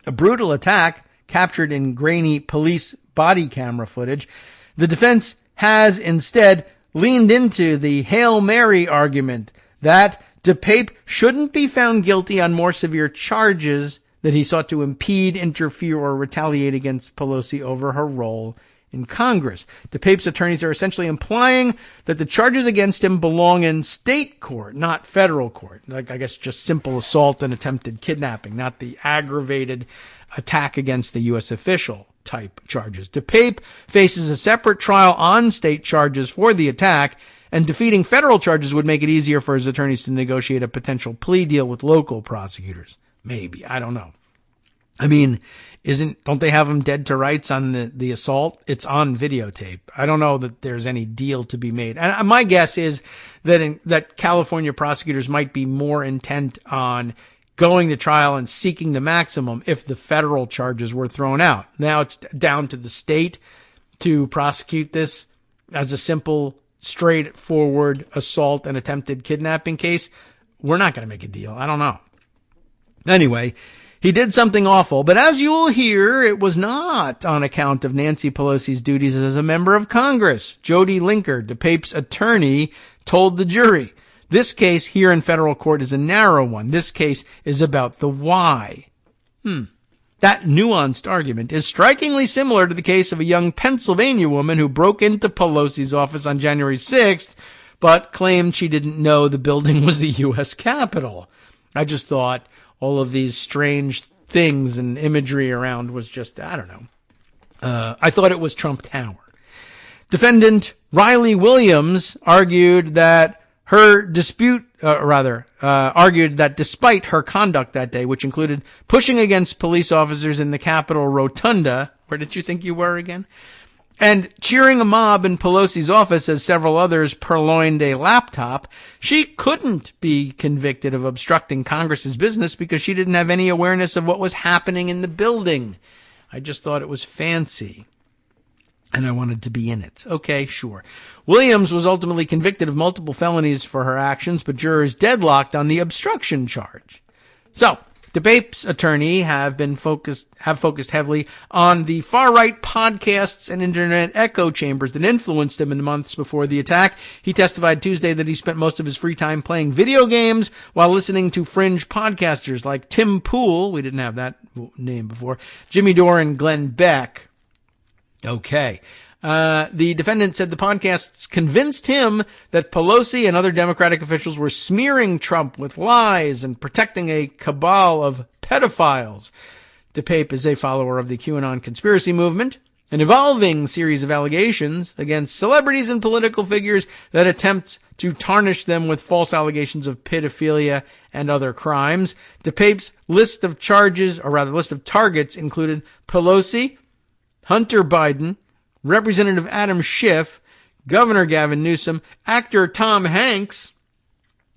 A brutal attack captured in grainy police body camera footage. The defense has instead leaned into the Hail Mary argument that DePape shouldn't be found guilty on more severe charges that he sought to impede, interfere, or retaliate against Pelosi over her role in Congress. DePape's attorneys are essentially implying that the charges against him belong in state court, not federal court. Like, I guess just simple assault and attempted kidnapping, not the aggravated attack against the U.S. official type charges. DePape faces a separate trial on state charges for the attack, and defeating federal charges would make it easier for his attorneys to negotiate a potential plea deal with local prosecutors. Maybe. I don't know. I mean, don't they have him dead to rights on the assault? It's on videotape. I don't know that there's any deal to be made. And my guess is that California prosecutors might be more intent on going to trial and seeking the maximum if the federal charges were thrown out. Now it's down to the state to prosecute this as a simple, straightforward assault and attempted kidnapping case. We're not going to make a deal. I don't know. Anyway, he did something awful, but as you will hear, it was not on account of Nancy Pelosi's duties as a member of Congress. Jody Linker, DePape's attorney, told the jury, this case here in federal court is a narrow one. This case is about the why. That nuanced argument is strikingly similar to the case of a young Pennsylvania woman who broke into Pelosi's office on January 6th, but claimed she didn't know the building was the U.S. Capitol. I just thought all of these strange things and imagery around was just, I don't know. I thought it was Trump Tower. Defendant Riley Williams argued that argued that despite her conduct that day, which included pushing against police officers in the Capitol Rotunda, where did you think you were again? And cheering a mob in Pelosi's office as several others purloined a laptop, she couldn't be convicted of obstructing Congress's business because she didn't have any awareness of what was happening in the building. I just thought it was fancy, and I wanted to be in it. Okay, sure. Williams was ultimately convicted of multiple felonies for her actions, but jurors deadlocked on the obstruction charge. So, DePape's attorney have focused heavily on the far-right podcasts and internet echo chambers that influenced him in the months before the attack. He testified Tuesday that he spent most of his free time playing video games while listening to fringe podcasters like Tim Pool, we didn't have that name before, Jimmy Dore, and Glenn Beck. Okay. The defendant said the podcasts convinced him that Pelosi and other Democratic officials were smearing Trump with lies and protecting a cabal of pedophiles. DePape is a follower of the QAnon conspiracy movement, an evolving series of allegations against celebrities and political figures that attempts to tarnish them with false allegations of pedophilia and other crimes. DePape's list of targets included Pelosi, Hunter Biden, Representative Adam Schiff, Governor Gavin Newsom, actor Tom Hanks,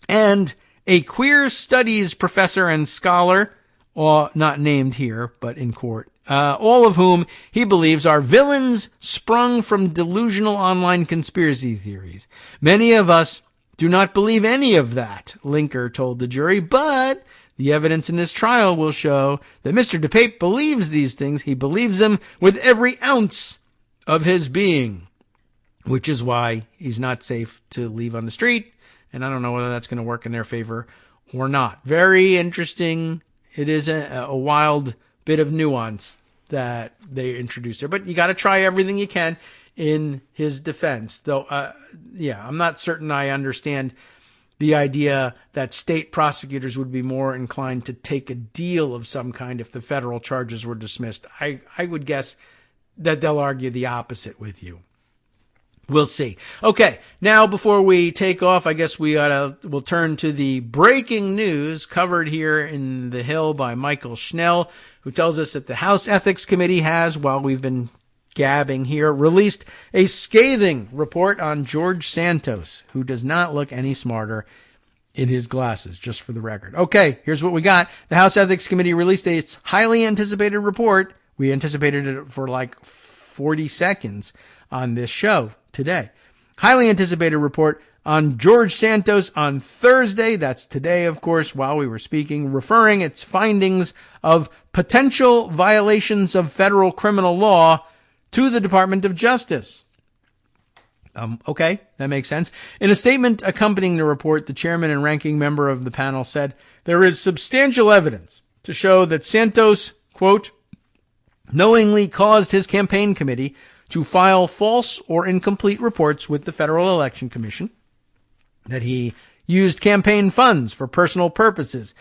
and a queer studies professor and scholar, not named here, but in court, all of whom he believes are villains sprung from delusional online conspiracy theories. Many of us do not believe any of that, Linker told the jury, but the evidence in this trial will show that Mr. DePape believes these things. He believes them with every ounce of his being, which is why he's not safe to leave on the street. And I don't know whether that's going to work in their favor or not. Very interesting. It is a wild bit of nuance that they introduced there, but you got to try everything you can in his defense. Though, I'm not certain I understand the idea that state prosecutors would be more inclined to take a deal of some kind if the federal charges were dismissed. I would guess that they'll argue the opposite with you. We'll see. Okay, now before we take off, I guess we'll turn to the breaking news covered here in The Hill by Michael Schnell, who tells us that the House Ethics Committee has, while we've been gabbing here, released a scathing report on George Santos, who does not look any smarter in his glasses, just for the record. Okay, here's what we got. The House Ethics Committee released its highly anticipated report. We anticipated it for like 40 seconds on this show today. Highly anticipated report on George Santos on Thursday. That's today, of course, while we were speaking, referring its findings of potential violations of federal criminal law to the Department of Justice. Okay, that makes sense. In a statement accompanying the report, the chairman and ranking member of the panel said, there is substantial evidence to show that Santos, quote, knowingly caused his campaign committee to file false or incomplete reports with the Federal Election Commission, that he used campaign funds for personal purposes,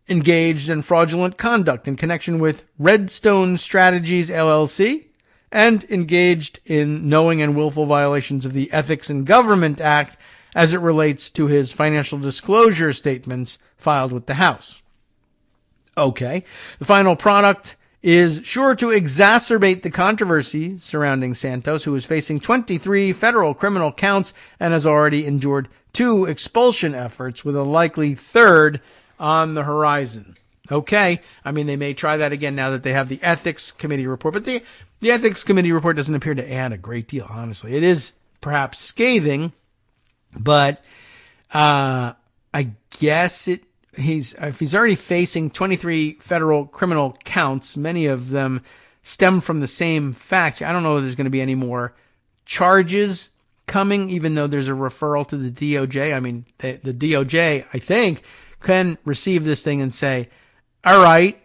engaged in fraudulent conduct in connection with Redstone Strategies, LLC, and engaged in knowing and willful violations of the Ethics in Government Act as it relates to his financial disclosure statements filed with the House. Okay, the final product is sure to exacerbate the controversy surrounding Santos, who is facing 23 federal criminal counts and has already endured 2 expulsion efforts, with a likely third on the horizon. Okay, I mean, they may try that again now that they have the Ethics Committee report, but the Ethics Committee report doesn't appear to add a great deal, honestly. It is perhaps scathing, but I guess if he's already facing 23 federal criminal counts, many of them stem from the same facts. I don't know if there's going to be any more charges coming, even though there's a referral to the DOJ. I mean, the DOJ, I think, can receive this thing and say, all right,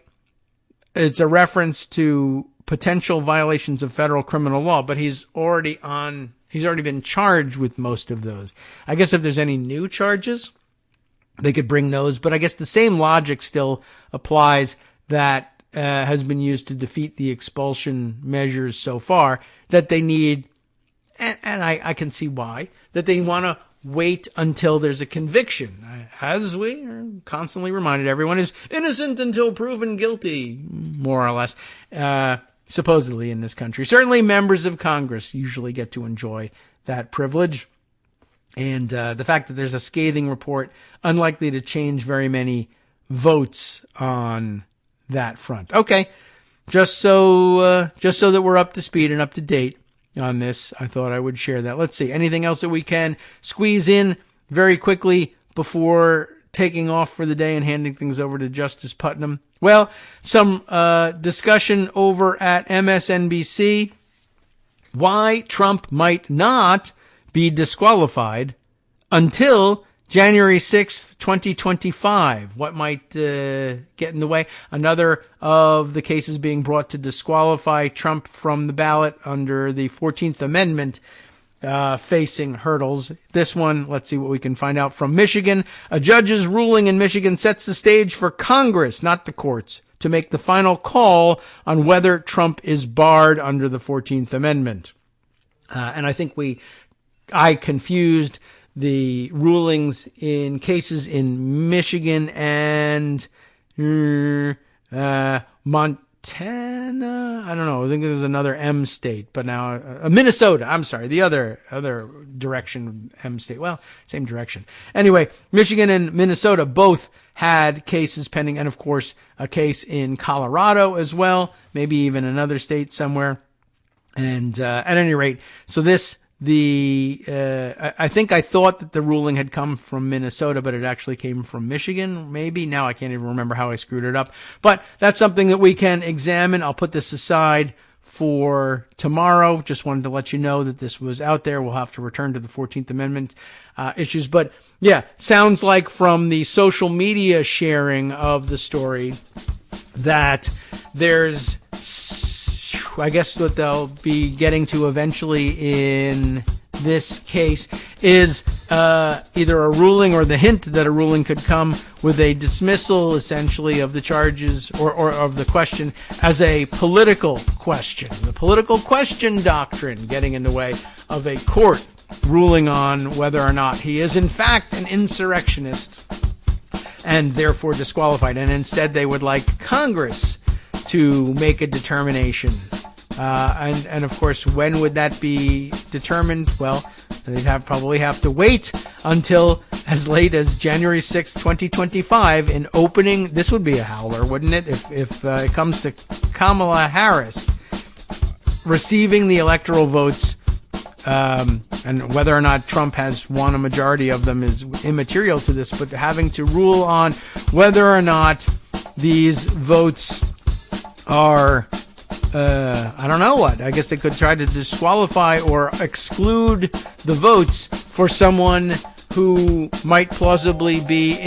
it's a reference to potential violations of federal criminal law, but he's already been charged with most of those. I guess if there's any new charges, they could bring those, but I guess the same logic still applies that has been used to defeat the expulsion measures so far, that they need, and I can see why, that they want to wait until there's a conviction. As we are constantly reminded, everyone is innocent until proven guilty, more or less, supposedly in this country. Certainly members of Congress usually get to enjoy that privilege. And the fact that there's a scathing report, unlikely to change very many votes on that front. Okay, just so that we're up to speed and up to date on this, I thought I would share that. Let's see, anything else that we can squeeze in very quickly before taking off for the day and handing things over to Justice Putnam? Well, some discussion over at MSNBC, why Trump might not be disqualified until January 6th, 2025. What might get in the way? Another of the cases being brought to disqualify Trump from the ballot under the 14th Amendment facing hurdles. This one, let's see what we can find out from Michigan. A judge's ruling in Michigan sets the stage for Congress, not the courts, to make the final call on whether Trump is barred under the 14th Amendment. And I think I confused the rulings in cases in Michigan and Montana. I don't know. I think there was another M state, but now Minnesota. I'm sorry, the other direction, M state. Well, same direction. Anyway, Michigan and Minnesota both had cases pending, and of course a case in Colorado as well, maybe even another state somewhere. And at any rate, so I think I thought that the ruling had come from Minnesota, but it actually came from Michigan, maybe. Now I can't even remember how I screwed it up. But that's something that we can examine. I'll put this aside for tomorrow. Just wanted to let you know that this was out there. We'll have to return to the 14th Amendment issues. But yeah, sounds like from the social media sharing of the story that there's, I guess what they'll be getting to eventually in this case is either a ruling or the hint that a ruling could come with a dismissal, essentially, of the charges or of the question as a political question. The political question doctrine getting in the way of a court ruling on whether or not he is in fact an insurrectionist and therefore disqualified. And instead they would like Congress to make a determination. And of course, when would that be determined? Well, they'd probably have to wait until as late as January 6, 2025 in opening. This would be a howler, wouldn't it? If it comes to Kamala Harris receiving the electoral votes, and whether or not Trump has won a majority of them is immaterial to this, but having to rule on whether or not these votes are, I don't know what. I guess they could try to disqualify or exclude the votes for someone who might plausibly be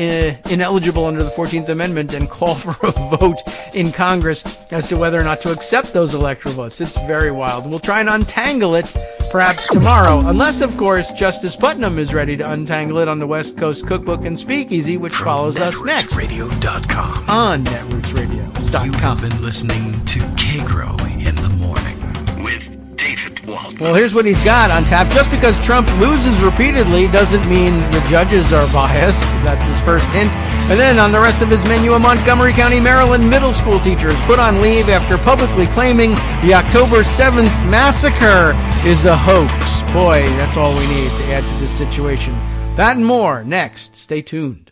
ineligible under the 14th Amendment and call for a vote in Congress as to whether or not to accept those electoral votes. It's very wild. We'll try and untangle it perhaps tomorrow, unless, of course, Justice Putnam is ready to untangle it on the West Coast Cookbook and Speakeasy, which follows us next NetRootsRadio.com. on NetRootsRadio.com. You have been listening to Kagro in the Morning with David Waldman. Well, here's what he's got on tap. Just because Trump loses repeatedly doesn't mean the judges are biased. That's his first hint. And then on the rest of his menu, a Montgomery County, Maryland middle school teacher is put on leave after publicly claiming the October 7th massacre is a hoax. Boy, that's all we need to add to this situation. That and more next. Stay tuned.